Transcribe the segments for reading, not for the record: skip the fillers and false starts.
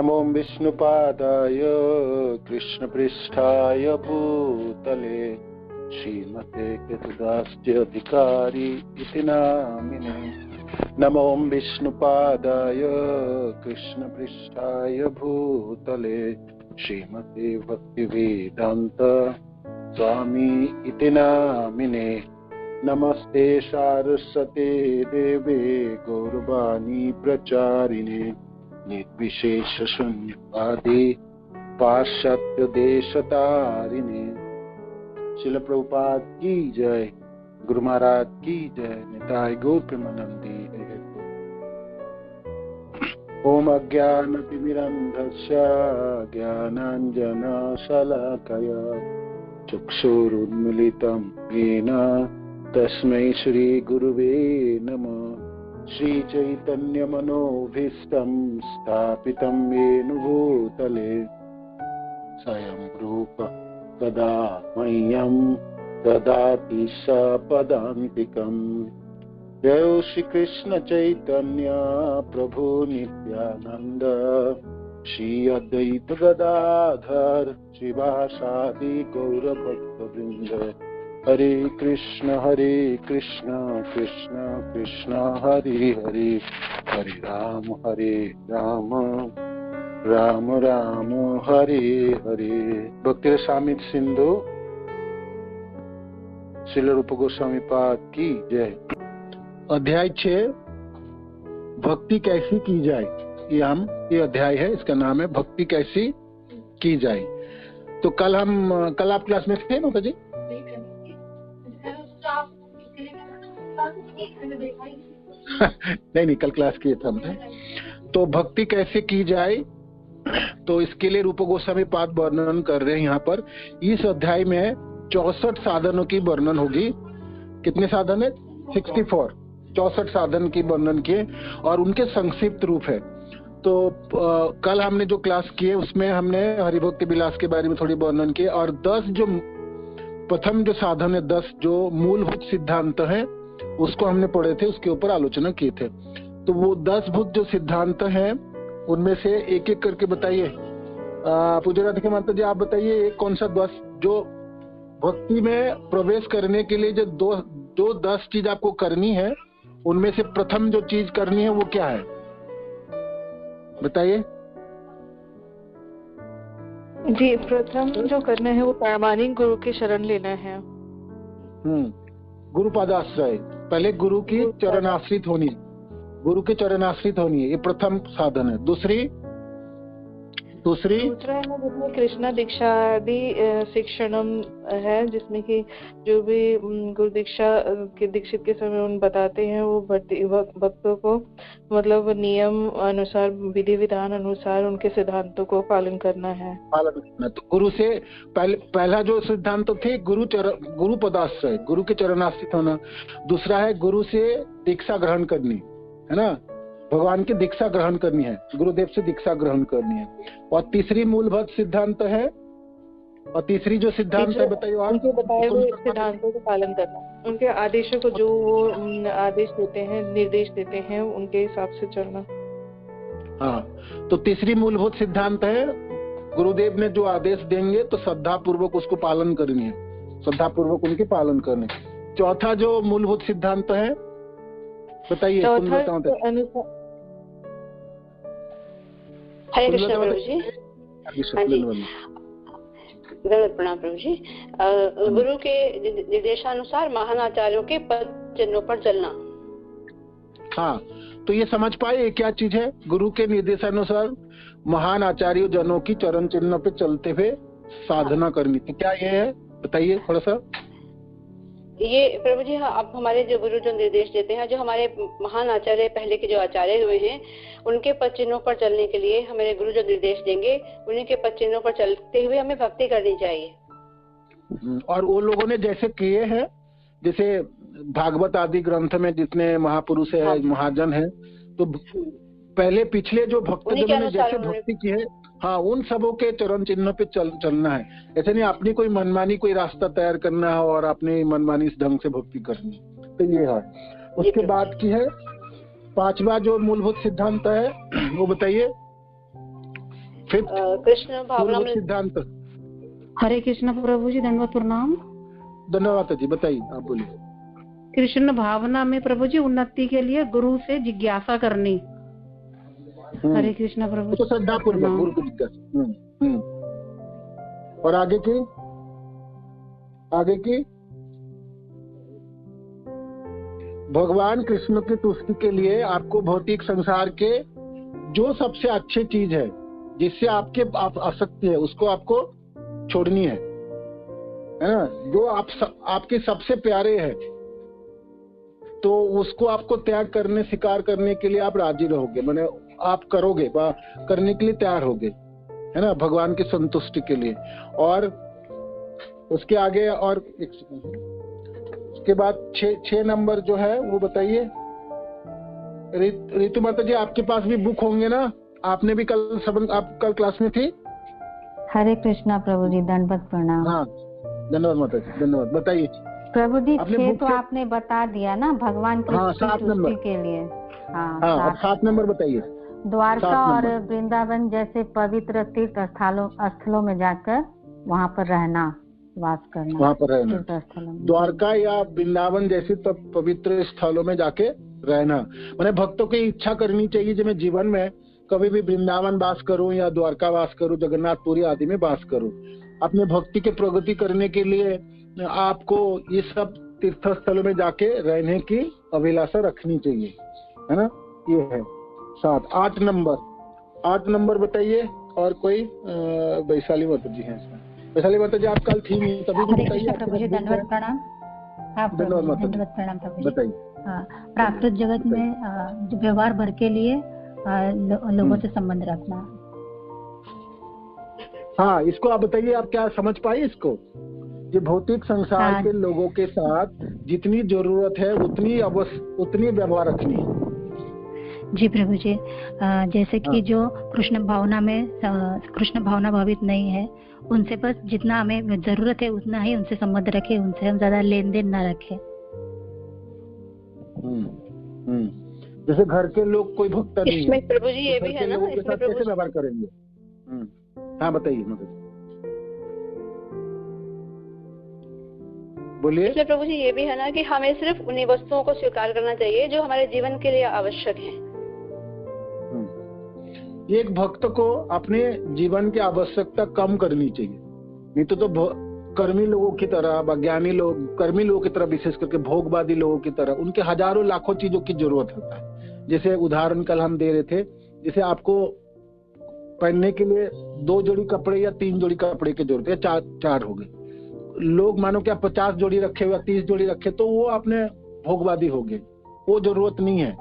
नमो विष्णुपादाय कृष्णपृष्ठाय भूतले श्रीमते कृतदास्यधिकारी इति नामिने। नमो विष्णुपादाय कृष्णपृष्ठाय भूतले श्रीमते भक्तिवेदांत स्वामी इति नामिने। नमस्ते सारस्वते देवे गौरवाणी प्रचारिणे निर्विशेष शून्यवादी पाश्चात्य देशतारिणे। श्रील प्रभुपाद की जय, गुरु महाराज की जय, निताय गौर प्रेमानंदी। ओम अज्ञानतिमिरन्धस्य ज्ञानाञ्जनशलाकया चक्षुरुन्मीलितं येन तस्मै श्री गुरुवे नमः। श्री चैतन्य मनोभीष्टं स्थापितं येन भूतले स्वयं रूप कदा मह्यं ददाति सपदान्तिकम्। जय श्री कृष्ण चैतन्य प्रभु नित्यानंद श्री अद्वैत गदाधर श्रीवासादि गौर भक्तवृंद। हरे कृष्ण कृष्ण कृष्ण हरे हरे, हरे राम राम राम हरे हरे। भक्ति रसामृत सिंधु श्रील रूप गोस्वामी पाद की जय। अध्याय 6 भक्ति कैसी की जाए। ये अध्याय है, इसका नाम है भक्ति कैसी की जाए। तो कल आप क्लास में थे ना जी? नहीं कल क्लास किए थे हमने। तो भक्ति कैसे की जाए, तो इसके लिए रूप गोस्वामी पाद वर्णन कर रहे हैं। यहाँ पर इस अध्याय में 64 साधनों की वर्णन होगी। कितने साधन है? 64 साधन की वर्णन किए और उनके संक्षिप्त रूप है। तो कल हमने जो क्लास किए उसमें हमने हरिभक्ति विलास के बारे में थोड़ी वर्णन किए और 10 जो प्रथम जो साधन है, 10 जो मूलभूत सिद्धांत हैं उसको हमने पढ़े थे, उसके ऊपर आलोचना किए थे। तो वो 10 भूत जो सिद्धांत हैं उनमें से एक एक करके बताइए। पूज्य राधिका माता जी आप बताइए एक कौन सा 10 जो भक्ति में प्रवेश करने के लिए जो 10 चीज आपको करनी है उनमें से प्रथम जो चीज करनी है वो क्या है, बताइए जी। प्रथम जो करना है वो प्रामाणिक गुरु की शरण लेना है। गुरु पदाश्रय, पहले गुरु की चरणाश्रित होनी है, गुरु के चरणाश्रित होनी है, ये प्रथम साधन है। दूसरा है जिसमें कृष्णा दीक्षा आदि शिक्षणम है, जिसमें कि जो भी गुरु दीक्षा के दीक्षित के समय उन बताते हैं वो भक्तों को मतलब नियम अनुसार विधि विधान अनुसार उनके सिद्धांतों को पालन करना है। तो गुरु से पहला जो सिद्धांत तो थे गुरु पदाश्रय, गुरु के चरणाश्रित होना। दूसरा है गुरु से दीक्षा ग्रहण करनी है ना, भगवान की दीक्षा ग्रहण करनी है, गुरुदेव से दीक्षा ग्रहण करनी है। और तीसरी मूलभूत सिद्धांत है, और तीसरी जो सिद्धांत है बताइए आप। उनके बताए हुए सिद्धांतों का पालन करना, उनके आदेशों को जो वो आदेश देते हैं, निर्देश देते हैं, उनके हिसाब से चलना। हाँ, तो तीसरी मूलभूत सिद्धांत है गुरुदेव ने जो आदेश देंगे तो श्रद्धा पूर्वक उसको पालन करनी है, श्रद्धा पूर्वक उनके पालन करने। चौथा जो मूलभूत सिद्धांत है बताइए। हरे कृष्ण प्रभु जी। प्रणाम प्रभु जी। गुरु के निर्देशानुसार महान आचार्यों के पद चिन्हों पर चलना। हाँ, तो ये समझ पाए क्या चीज है? गुरु के निर्देशानुसार महान आचार्यों जनों की चरण चिन्ह पे चलते हुए साधना करनी, तो क्या ये है बताइए थोड़ा सा। ये प्रभु जी, हाँ, अब हमारे जो गुरु जो निर्देश देते हैं, जो हमारे महान आचार्य पहले के जो आचार्य हुए हैं उनके पद चिन्हों पर चलने के लिए हमारे गुरु जो निर्देश देंगे उन्हीं के पद चिन्हों पर चलते हुए हमें भक्ति करनी चाहिए। और वो लोगों ने जैसे किए हैं, जैसे भागवत आदि ग्रंथ में जितने महापुरुष है, महाजन है, तो पहले पिछले जो भक्तजनों ने जैसे भक्ति की है, हाँ, उन सबों के चरण चिन्ह पे चलना है। ऐसे नहीं अपनी कोई मनमानी कोई रास्ता तैयार करना है और अपनी मनमानी इस ढंग से भक्ति करनी, तो ये है। उसके बाद की है 5वां जो मूलभूत सिद्धांत है वो बताइए। फिफ्थ कृष्ण भावना सिद्धांत। हरे कृष्ण प्रभु जी, दंडवत प्रणाम। धन्यवाद जी, बताइए, आप बोलिए। कृष्ण भावना में प्रभु जी उन्नति के लिए गुरु से जिज्ञासा करनी। हरे कृष्ण प्रभु तो श्रद्धा पूर्वक गुरु को जिज्ञासा। और आगे की भगवान कृष्ण की तुष्टि के लिए आपको भौतिक संसार के जो सबसे अच्छी चीज है, जिससे आपके आसक्ति है, उसको आपको छोड़नी है ना। जो आपके सबसे प्यारे है, तो उसको आपको त्याग करने, स्वीकार करने के लिए आप राजी रहोगे, माने आप करोगे, करने के लिए तैयार होगे, है ना, भगवान की संतुष्टि के लिए। और उसके आगे और एक सेकंड, उसके बाद 6 नंबर जो है वो बताइए। रितु माता जी, आपके पास भी बुक होंगे ना, आपने भी आप कल क्लास में थी। हरे कृष्णा प्रभु जी, दंडवत प्रणाम। हाँ, धन्यवाद माता जी, धन्यवाद। बताइए प्रभु जी, 6 तो आपने बता दिया ना, भगवान की तुष्टि के लिए। हाँ, 7 नंबर बताइए। द्वारका और वृंदावन जैसे पवित्र तीर्थ स्थलों में जाकर वहाँ पर रहना, वास करना, वहाँ पर रहना। द्वारका या वृंदावन जैसे पवित्र स्थलों में जाके रहना, मैंने भक्तों की इच्छा करनी चाहिए जो मैं जीवन में कभी भी वृंदावन वास करूं या द्वारका वास करूं, जगन्नाथपुरी आदि में वास करूं। अपने भक्ति के प्रगति करने के लिए आपको ये सब तीर्थ स्थलों में जाके रहने की अभिलाषा रखनी चाहिए, है ना। ये है 7। 8 नंबर बताइए। और कोई वैशाली माता जी हैं? वैशाली माता जी, आप कल थी नहीं, तभी भी बताइए। धन्यवाद प्रणाम। धन्यवाद प्रणाम प्रभु जी। बताइए। प्राकृतिक जगत में व्यवहार भर के लिए लोगों से संबंध रखना। हाँ, इसको आप बताइए, आप क्या समझ पाए इसको? ये भौतिक संसार के लोगों के साथ जितनी जरूरत है उतनी व्यवहार रखनी है। जी प्रभु जी, जैसे कि जो कृष्ण भावना भावित नहीं है, उनसे बस जितना हमें जरूरत है उतना ही उनसे संबंध रखे, उनसे हम ज्यादा लेन देन न रखें। जैसे घर के लोग कोई भक्त नहीं है, प्रभु जी ये भी है ना, इसमें कैसे व्यवहार करेंगे? हाँ बताइए, बोलिए। इसमें प्रभु जी ये भी है ना कि हमें सिर्फ उन्हीं वस्तुओं को स्वीकार करना चाहिए जो हमारे जीवन के लिए आवश्यक है। एक भक्त को अपने जीवन की आवश्यकता कम करनी चाहिए, नहीं तो कर्मी लोगों की तरह, अज्ञानी लोग, कर्मी लोगों की तरह, विशेष करके भोगवादी लोगों की तरह उनके हजारों लाखों चीजों की जरूरत होता है। जैसे उदाहरण कल हम दे रहे थे, जैसे आपको पहनने के लिए 2 जोड़ी कपड़े या 3 जोड़ी कपड़े की जरूरत है, 4 हो गए। लोग मानो कि आप 50 जोड़ी रखे हुए, 30 जोड़ी रखे, तो वो अपने भोगवादी हो गए, वो जरूरत नहीं है।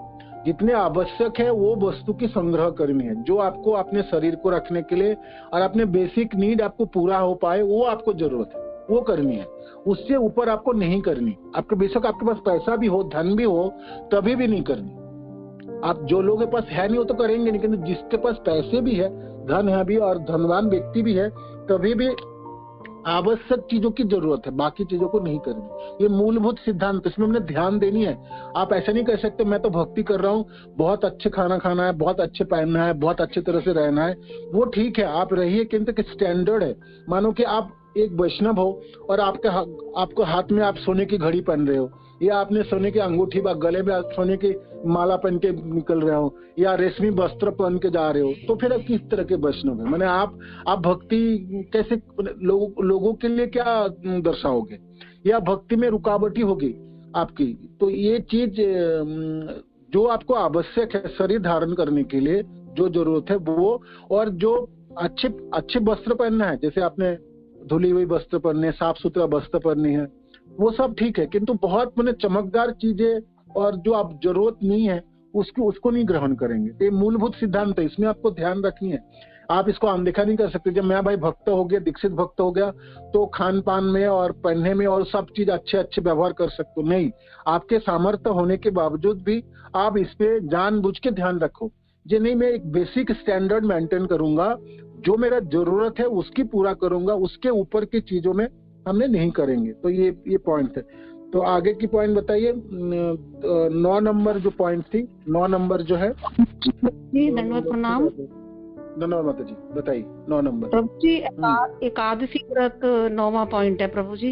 जितने आवश्यक है वो वस्तु की संग्रह करनी है, जो आपको अपने शरीर को रखने के लिए और अपने बेसिक नीड आपको पूरा हो पाए, वो आपको जरूरत है, वो करनी है। उससे ऊपर आपको नहीं करनी। आपके बेशक आपके पास पैसा भी हो, धन भी हो, तभी भी नहीं करनी। आप जो लोगों के पास है नहीं वो तो करेंगे नहीं, किंतु जिसके पास पैसे भी है, धन है भी और धनवान व्यक्ति भी है, तभी भी आवश्यक चीजों की जरूरत है, बाकी चीजों को नहीं करनी। ये मूलभूत सिद्धांत, इसमें हमने ध्यान देनी है। आप ऐसा नहीं कह सकते मैं तो भक्ति कर रहा हूँ, बहुत अच्छे खाना खाना है, बहुत अच्छे पहनना है, बहुत अच्छी तरह से रहना है, वो ठीक है आप रहिए, किंतु स्टैंडर्ड है। मानो कि आप एक वैष्णव हो और आपको हाथ में आप सोने की घड़ी पहन रहे हो, या आपने सोने की अंगूठी, गले में सोने की माला पहन के निकल रहे हो, या रेशमी वस्त्र पहन के जा रहे हो, तो फिर आप किस तरह के वैष्णव है? माने आप भक्ति कैसे लोगों के लिए क्या दर्शाओगे, या भक्ति में रुकावटी होगी आपकी? तो ये चीज जो आपको आवश्यक है शरीर धारण करने के लिए, जो जरूरत है वो, और जो अच्छे वस्त्र पहनना है, जैसे आपने धुली हुई वस्त्र पहनने, साफ सुथरा वस्त्र पहननी है, वो सब ठीक है, किंतु बहुत चमकदार चीजें और जो आप जरूरत नहीं है उसको नहीं ग्रहण करेंगे। ये मूलभूत सिद्धांत है, इसमें आपको ध्यान रखनी है। आप इसको अनदेखा नहीं कर सकते। जब मैं भाई भक्त हो गया, दीक्षित भक्त हो गया, तो खान पान में और पहनने में और सब चीज अच्छे व्यवहार कर सकते हो, नहीं। आपके सामर्थ्य होने के बावजूद भी आप इस पे जानबूझ के ध्यान रखो, जे नहीं मैं एक बेसिक स्टैंडर्ड मेंटेन करूंगा, जो मेरा जरूरत है उसकी पूरा करूंगा, उसके ऊपर की चीजों में हमने नहीं करेंगे। तो ये पॉइंट है। तो आगे की पॉइंट बताइए। 9 नंबर जो पॉइंट थी, 9 नंबर जो है। जी धन्यवाद प्रणाम। धन्यवाद माता जी, बताइए 9 नंबर। प्रभु जी एकादशी व्रत 9वां पॉइंट है प्रभु जी।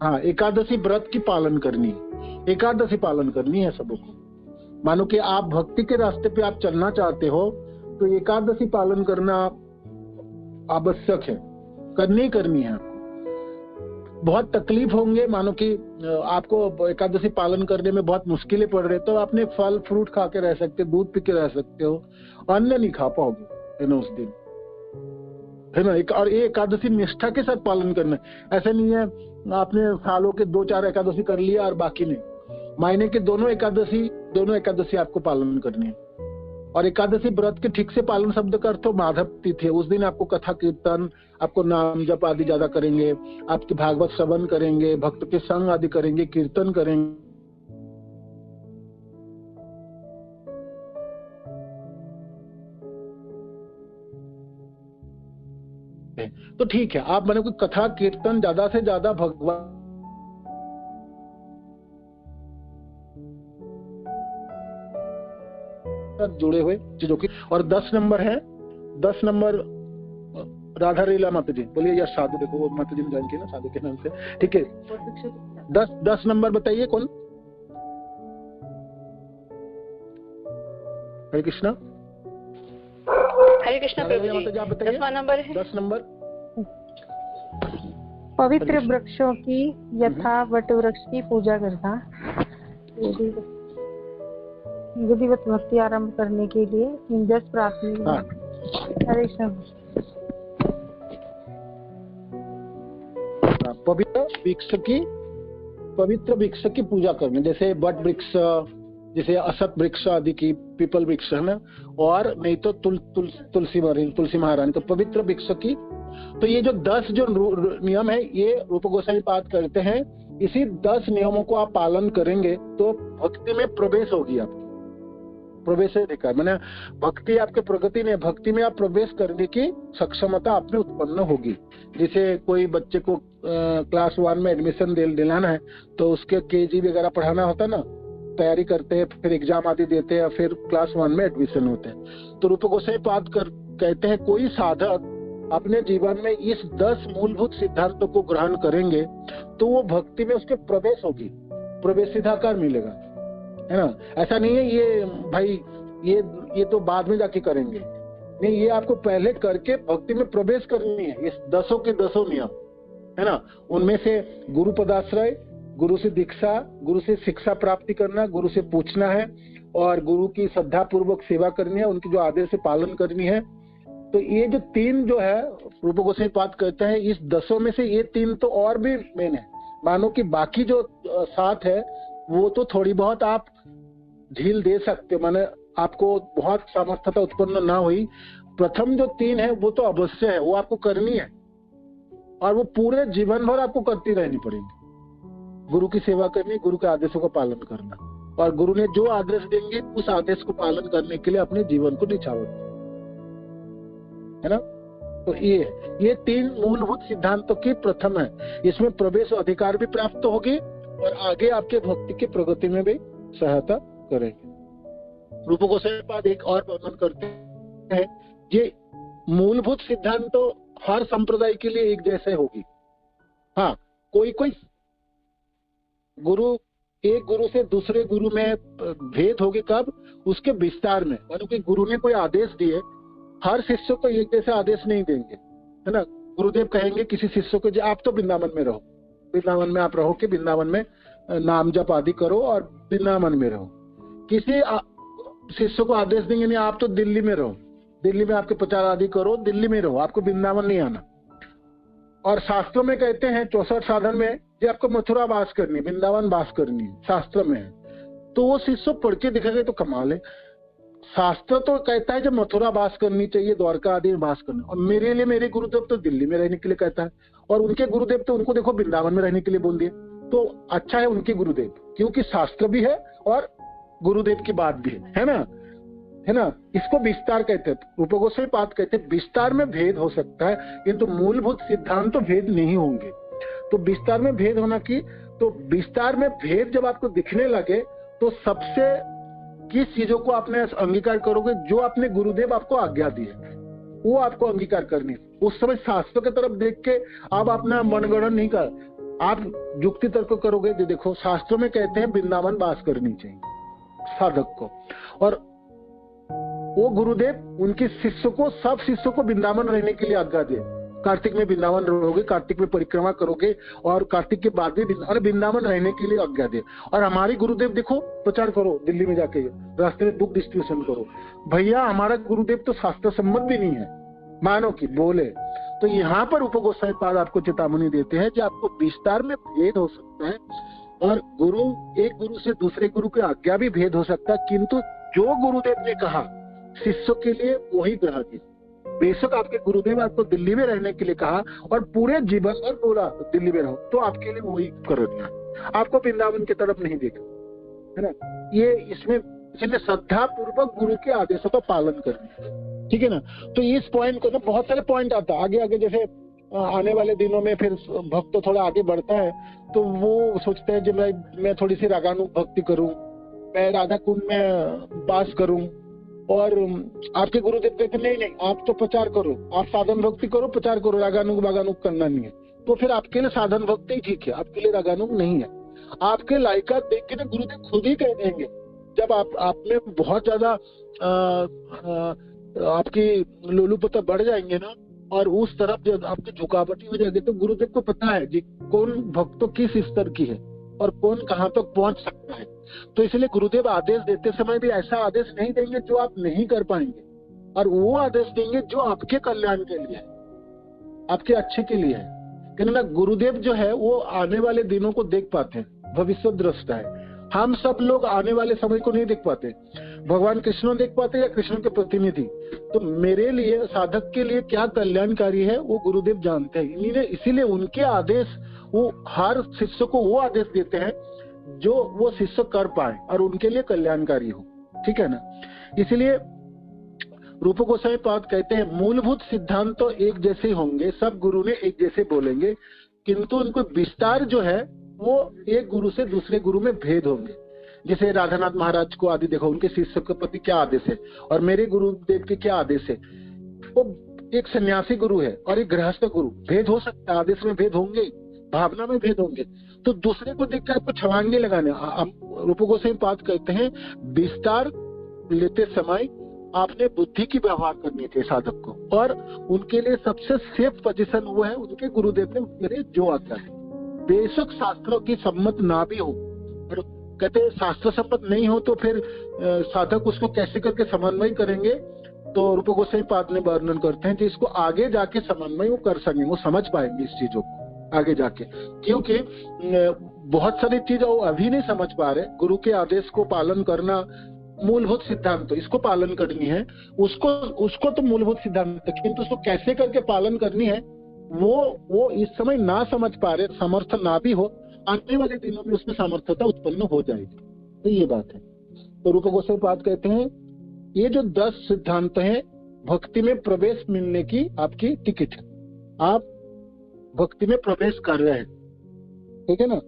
हाँ, एकादशी व्रत की पालन करनी है, एकादशी पालन करनी है सबको। मानो कि आप भक्ति के रास्ते पे आप चलना चाहते हो तो एकादशी पालन करना आवश्यक है, करनी करनी है आपको। बहुत तकलीफ होंगे, मानो कि आपको एकादशी पालन करने में बहुत मुश्किलें पड़ रही, तो आपने फल फ्रूट खा के रह सकते, दूध पी के रह सकते हो, अन्न नहीं खा पाओगे, है ना, उस दिन, है ना। और ये एकादशी निष्ठा के साथ पालन करना है। ऐसा नहीं है आपने सालों के 2-4 एकादशी कर लिया और बाकी नहीं। महीने के दोनों एकादशी आपको पालन करनी है। और एकादशी व्रत के ठीक से पालन शब्द का अर्थ माधव तिथि है। उस दिन आपको कथा कीर्तन, आपको नाम जप आदि ज्यादा करेंगे, आपके भागवत श्रवण करेंगे, भक्त के संग आदि करेंगे, कीर्तन करेंगे। तो ठीक है, आप मैंने कोई कथा कीर्तन ज्यादा से ज्यादा भगवान जुड़े हुए चीजों की। और 10 नंबर है, 10 नंबर राधा लीला माता जी, बोलिए या साधु, देखो वो माता जी ने ज्वाइन किया ना साधु के नाम से, ठीक है। 10 नंबर बताइए कौन? हरे कृष्णा। हरे कृष्णा प्रभु जी, 10वां नंबर है। 10 नंबर पवित्र वृक्षों की यथा वट वृक्ष की पूजा करना, विधिवत भक्ति आरंभ करने के लिए जस प्रार्थना। हरे कृष्ण। पवित्र वृक्ष की पूजा करनी, जैसे बट वृक्ष, जैसे असत वृक्ष आदि की, पीपल वृक्ष है ना, और नहीं तो तुलसी महारानी, तो पवित्र वृक्ष की। तो ये जो 10 जो नियम है, ये रूप गोस्वामी पाठ करते हैं। इसी 10 नियमों को आप पालन करेंगे तो भक्ति में प्रवेश होगी आपकी, प्रवेश अधिकार, मैंने भक्ति आपके प्रगति नहीं, भक्ति में आप प्रवेश करने की सक्षमता आप में उत्पन्न होगी। जैसे कोई बच्चे को क्लास 1 में एडमिशन दिलाना है, तो उसके केजी वगैरह पढ़ाना होता है ना, तैयारी करते हैं, फिर एग्जाम आदि देते हैं, फिर क्लास 1 में एडमिशन होते हैं। तो रूप गोस्वामी पाद कहते हैं कोई साधक अपने जीवन में इस 10 मूलभूत सिद्धांतों को ग्रहण करेंगे तो वो भक्ति में उसके प्रवेश होगी, प्रवेश सिद्धाकार मिलेगा, है ना। ऐसा नहीं है ये भाई ये तो बाद में जाके करेंगे, नहीं, ये आपको पहले करके भक्ति में प्रवेश करनी है। ये 10 के 10 नियम है ना, उनमें से गुरु पदाश्रय, गुरु से दीक्षा, गुरु से शिक्षा प्राप्ति करना, गुरु से पूछना है, और गुरु की श्रद्धा पूर्वक सेवा करनी है, उनकी जो आदेश से पालन करनी है। तो ये जो 3 जो है रूप गोस्वामी पाद कहते हैं, इस 10 में से ये 3 तो और भी मेन है। मानो कि बाकी जो 7 है वो तो थोड़ी बहुत आप ढील दे सकते हो, माने आपको बहुत सामर्थ्यता उत्पन्न ना हुई, प्रथम जो 3 है वो तो अवश्य है, वो आपको करनी है, और वो पूरे जीवन भर आपको करती रहनी पड़ेगी। गुरु की सेवा करनी, गुरु के आदेशों का पालन करना, और गुरु ने जो आदेश देंगे उस आदेश को पालन करने के लिए अपने जीवन को निछावर, है ना। तो ये 3 मूलभूत सिद्धांतों की प्रथम है। इसमें प्रवेश अधिकार भी प्राप्त होगी और आगे आपके भक्ति की प्रगति में भी सहायता करेंगे। रूप गोस्वामी पाद एक और वर्णन करते हैं, ये मूलभूत सिद्धांत तो हर संप्रदाय के लिए एक जैसे होगी। हाँ, कोई गुरु, एक गुरु से दूसरे गुरु में भेद होगी, कब? उसके विस्तार में। मानो कि गुरु ने कोई आदेश दिए, हर शिष्य को एक जैसे आदेश नहीं देंगे, है ना। गुरुदेव कहेंगे किसी शिष्य को, आप तो वृंदावन में रहो, वृंदावन में आप रहो, कि वृंदावन में नाम जप आदि करो और वृंदावन में रहो। किसी शिष्य को आदेश देंगे नहीं, आप तो दिल्ली में रहो, दिल्ली में आपके प्रचार आदि करो, दिल्ली में रहो, आपको वृंदावन नहीं आना। और शास्त्रों में कहते हैं 64 साधन में जो आपको मथुरा वास करनी, वृंदावन वास करनी है, शास्त्र में है। तो वो शिष्य पढ़ के दिखेगा तो कमाल है। शास्त्र तो कहता है जब मथुरा वास करनी चाहिए, द्वारका आदि में वास करना, और मेरे लिए मेरे गुरुदेव तो दिल्ली में रहने के लिए कहता है, और उनके गुरुदेव तो उनको देखो वृंदावन में रहने के लिए बोल दिए। तो अच्छा है उनके गुरुदेव, क्योंकि शास्त्र भी है और गुरुदेव की बात भी है ना, है ना। इसको विस्तार कहते हैं, रूप गोस्वामी पाद कहते हैं विस्तार में भेद हो सकता है, किंतु मूलभूत सिद्धांत तो भेद नहीं होंगे। तो विस्तार में भेद होना की, तो विस्तार में भेद जब आपको दिखने लगे तो सबसे किस चीजों को आपने अंगीकार करोगे? जो अपने गुरुदेव आपको आज्ञा दी है, वो आपको अंगीकार करनी है। उस समय शास्त्रों की तरफ देख के आप अपना मनगणन नहीं कर, आप युक्ति तर्क करोगे। देखो शास्त्रों में कहते हैं वृंदावन वास करनी चाहिए साधक को, और वो गुरुदेव उनके शिष्य को, सब शिष्यों को वृंदावन रहने के लिए आज्ञा दे। कार्तिक में वृंदावन रहोगे, कार्तिक में परिक्रमा करोगे, और कार्तिक के बाद भी वृंदावन रहने के लिए आज्ञा दे। और हमारे गुरुदेव देखो प्रचार करो, दिल्ली में जाके रास्ते में बुक डिस्ट्रीब्यूशन करो। भैया हमारा गुरुदेव तो शास्त्र सम्मत भी नहीं है, मानो कि बोले। तो यहाँ पर उपगोस्वामी पाद आपको चेतावनी देते हैं कि आपको विस्तार में भेद हो सकता है, और गुरु एक गुरु से दूसरे गुरु की आज्ञा भी भेद हो सकता है, किंतु जो गुरुदेव ने कहा शिष्यों के लिए वही ग्रहण। बेशक आपके गुरुदेव आपको दिल्ली में रहने के लिए कहा और पूरे जीवन और बोला दिल्ली में रहो, तो आपके लिए वही करना है, आपको वृंदावन की तरफ नहीं देखा, है ना। ये इसमें इसलिए श्रद्धा पूर्वक गुरु के आदेशों का पालन करना, ठीक है ना। तो इस पॉइंट को ना बहुत सारे पॉइंट आता है आगे आगे, जैसे आने वाले दिनों में फिर भक्त तो थोड़ा आगे बढ़ता है, तो वो सोचते हैं कि मैं थोड़ी सी रागानुग भक्ति करूं, मैं राधा कुंड में वास करूं, और आपके गुरुदेव कहते नहीं आप तो प्रचार करो, आप साधन भक्ति करो, प्रचार करो, रागानुग बागानुग करना नहीं है। तो फिर आपके लिए साधन भक्ति ही ठीक है, आपके लिए रागानुग नहीं है। आपके लायकात देख के ना गुरुदेव खुद ही कह देंगे, जब आप में बहुत ज्यादा आपकी लोलुपता बढ़ जाएंगे ना, और उस तरफ जब आपकी झुकावटी हो जाएगी, तो गुरुदेव को पता है जी कौन भक्तों किस स्तर की है और कौन कहाँ तक पहुंच सकता है। तो इसलिए गुरुदेव आदेश देते समय भी ऐसा आदेश नहीं देंगे जो आप नहीं कर पाएंगे, और वो आदेश देंगे जो आपके कल्याण के लिए है, आपके अच्छे के लिए है। क्योंकि ना गुरुदेव जो है वो आने वाले दिनों को देख पाते हैं, भविष्य दृष्टा है। हम सब लोग आने वाले समय को नहीं देख पाते, भगवान कृष्ण देख पाते या कृष्ण के प्रतिनिधि। तो मेरे लिए साधक के लिए क्या कल्याणकारी है वो गुरुदेव जानते हैं, इसीलिए उनके आदेश वो हर शिष्य को वो आदेश देते हैं जो वो शिष्य कर पाए और उनके लिए कल्याणकारी हो, ठीक है ना। इसलिए रूप गोस्वामी पाद कहते हैं मूलभूत सिद्धांत तो एक जैसे होंगे, सब गुरु ने एक जैसे बोलेंगे, किंतु उनको विस्तार जो है वो एक गुरु से दूसरे गुरु में भेद होंगे। जैसे राधानाथ महाराज को आदि देखो, उनके शिष्य के प्रति क्या आदेश है और मेरे गुरुदेव के क्या आदेश है। वो एक सन्यासी गुरु है और एक गृहस्थ गुरु, भेद हो सकता है, आदेश में भेद होंगे, भावना में भेद होंगे। तो दूसरे को देखकर आपको छलांगे लगाने। रूप गोस्वामी पाद कहते हैं विस्तार लेते समय आपने बुद्धि की व्यवहार करनी चाहिए साधक को, और उनके लिए सबसे सेफ पोजीशन वो है उनके गुरुदेव ने उनके लिए जो आता है। बेशक शास्त्रों की सम्मत ना भी हो, और कहते हैं शास्त्र सम्मत नहीं हो तो फिर साधक उसको कैसे करके समन्वय करेंगे। तो रूप गोस्वामी पाद ने वर्णन करते हैं कि इसको आगे जाके समन्वय वो कर सकेंगे, वो समझ पाएंगे इस चीजों को आगे जाके, क्योंकि बहुत सारी चीजें वो अभी नहीं समझ पा रहे। गुरु के आदेश को पालन करना मूलभूत सिद्धांत, तो इसको पालन करनी है, उसको तो मूलभूत सिद्धांत, किंतु उसको कैसे करके पालन करनी है वो इस समय ना समझ पा रहे, समर्थ ना भी हो, आने वाले दिनों में उसमें सामर्थ्यता उत्पन्न हो जाएगी। तो ये बात है। तो रूप गोस्वामी पाद कहते हैं ये जो 10 सिद्धांत हैं भक्ति में प्रवेश मिलने की आपकी टिकट है। आप भक्ति में प्रवेश कर रहे हैं, ठीक है ना,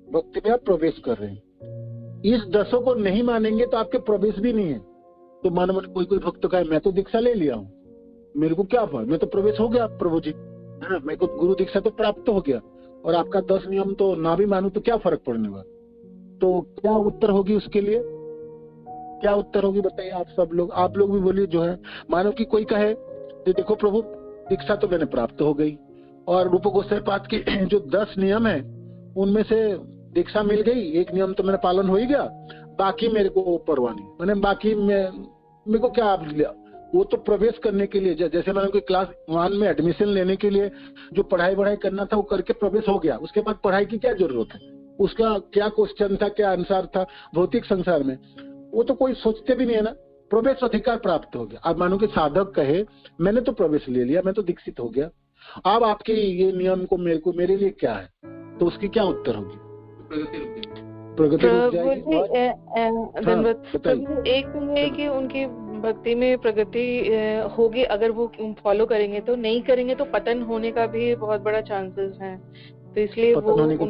भक्ति में आप प्रवेश कर रहे हैं। इस 10 को नहीं मानेंगे तो आपके प्रवेश भी नहीं है। तो मानो कोई भक्त कहे मैं तो दीक्षा ले लिया हूँ, मेरे को क्या फर्क, मैं तो प्रवेश हो गया प्रभु जी, है ना, मेरे को गुरु दीक्षा तो प्राप्त हो गया, और आपका 10 नियम तो ना भी मानू तो क्या फर्क पड़ने वाला। तो क्या उत्तर होगी उसके लिए, क्या उत्तर होगी बताइए आप सब लोग, आप लोग भी बोलिए। जो है मानो कि कोई कहे तो देखो प्रभु दीक्षा तो मैंने प्राप्त हो गई, और रूप गोस्वामी पाद के जो 10 नियम है उनमें से दीक्षा मिल गई, एक नियम तो मेरा पालन हो ही गया, बाकी मेरे को परवाह नहीं, मैंने बाकी मेरे को क्या आप लिया। वो तो प्रवेश करने के लिए, जैसे मैंने कोई क्लास 1 में एडमिशन लेने के लिए जो पढ़ाई करना था वो करके प्रवेश हो गया, उसके बाद पढ़ाई की क्या जरूरत है, उसका क्या क्वेश्चन था, क्या आंसर था भौतिक संसार में, वो तो कोई सोचते भी नहीं है ना। प्रवेश अधिकार प्राप्त हो गया। अब मानो कि साधक कहे मैंने तो प्रवेश ले लिया, मैं तो दीक्षित हो गया, अब आपके ये नियम को मेरे लिए क्या है, तो उसकी क्या उत्तर होगी, प्रगति रुक जाएगी। एक तो है कि उनकी भक्ति में प्रगति होगी अगर वो फॉलो करेंगे, तो नहीं करेंगे तो पतन होने का भी बहुत बड़ा चांसेस है। तो इसलिए वो उनको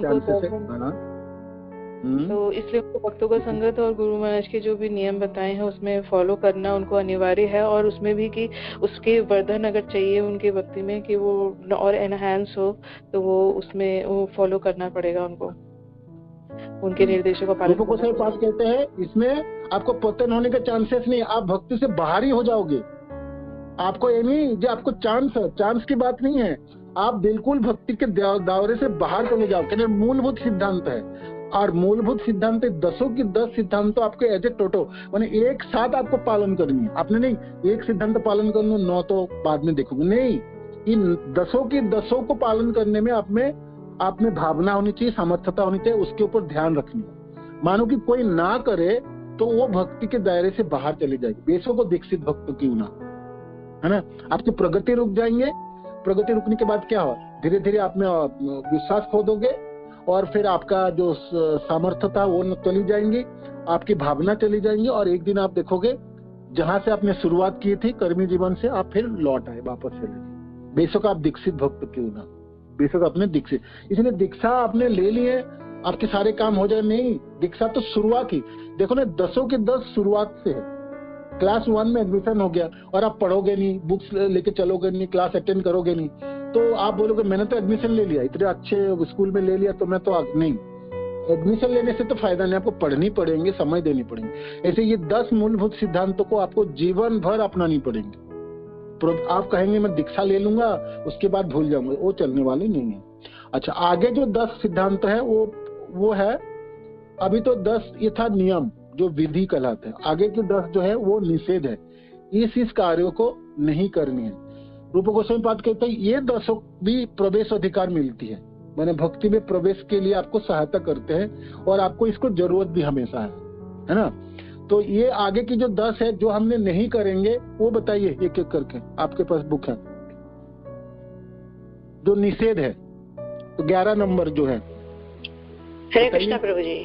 तो इसलिए उनको भक्तों का संगत और गुरु महाराज के जो भी नियम बताए हैं उसमें फॉलो करना उनको अनिवार्य है। और उसमें भी कि उसके वर्धन अगर चाहिए उनके भक्ति में कि वो और एनहांस हो, तो वो उसमें वो फॉलो करना पड़ेगा उनको, उनके निर्देशों का पालन को सही बात कहते हैं। इसमें आपको पतन होने के चांसेस नहीं, आप भक्ति से बाहर ही हो जाओगे। आपको ये नहीं जो आपको चांस की बात नहीं है, आप बिल्कुल भक्ति के दायरे से बाहर चले जाओ। कहते मूलभूत सिद्धांत है, और मूलभूत सिद्धांत 10 की 10 सिद्धांत आपके एज ए टोटो माने एक साथ आपको पालन करनी है। आपने नहीं एक सिद्धांत पालन कर लो 9 तो बाद में देखोगे, नहीं, इन 10 की 10 को पालन करने में आप में भावना होनी चाहिए, सामर्थ्यता होनी चाहिए, उसके ऊपर ध्यान रखनी है। मानो कि कोई ना करे तो वो भक्ति के दायरे से बाहर चली जाएगी। बेसों को दीक्षित भक्त क्यों ना, है ना। आपकी प्रगति रुक जाएंगे, प्रगति रुकने के बाद क्या हुआ, धीरे धीरे आप में विश्वास खो दोगे, और फिर आपका जो सामर्थ्यता वो चली जाएंगी, आपकी भावना चली जाएंगी, और एक दिन आप देखोगे जहां से आपने शुरुआत की थी कर्मी जीवन से आप फिर लौट आए, वापस चले गए। बेशक आप दीक्षित भक्त क्यों ना, बेशक अपने दीक्षित, इसलिए दीक्षा आपने ले लिए आपके सारे काम हो जाए, नहीं, दीक्षा तो शुरुआत ही। देखो ना 10 की 10 शुरुआत से है। क्लास 1 में एडमिशन हो गया और आप पढ़ोगे नहीं, बुक्स लेके चलोगे नहीं, क्लास अटेंड करोगे नहीं, तो आप बोलोगे मैंने तो एडमिशन ले लिया, इतने अच्छे स्कूल में ले लिया, तो मैं तो नहीं। एडमिशन लेने से तो फायदा नहीं, आपको पढ़नी पड़ेंगे, समय देनी पड़ेंगे। ऐसे ये 10 मूलभूत सिद्धांतों को आपको जीवन भर अपनानी पड़ेंगे। तो आप कहेंगे मैं दीक्षा ले लूंगा उसके बाद भूल जाऊंगा, वो चलने वाली नहीं है। अच्छा, आगे जो 10 सिद्धांत है वो है, अभी तो 10 ये था नियम जो विधि कहलाते हैं, आगे के 10 जो है वो निषेध है, इस कार्यों को नहीं करनी है। रूप गोस्वामी पाद कहते हैं ये 10 भी प्रवेश अधिकार मिलती है, मैंने भक्ति में प्रवेश के लिए आपको सहायता करते हैं, और आपको इसको जरूरत भी हमेशा है ना। तो ये आगे की जो 10 है जो हमने नहीं करेंगे वो बताइए एक एक करके, आपके पास बुक है जो निषेध है, तो 11 नंबर जो है। हरे कृष्णा प्रभु जी।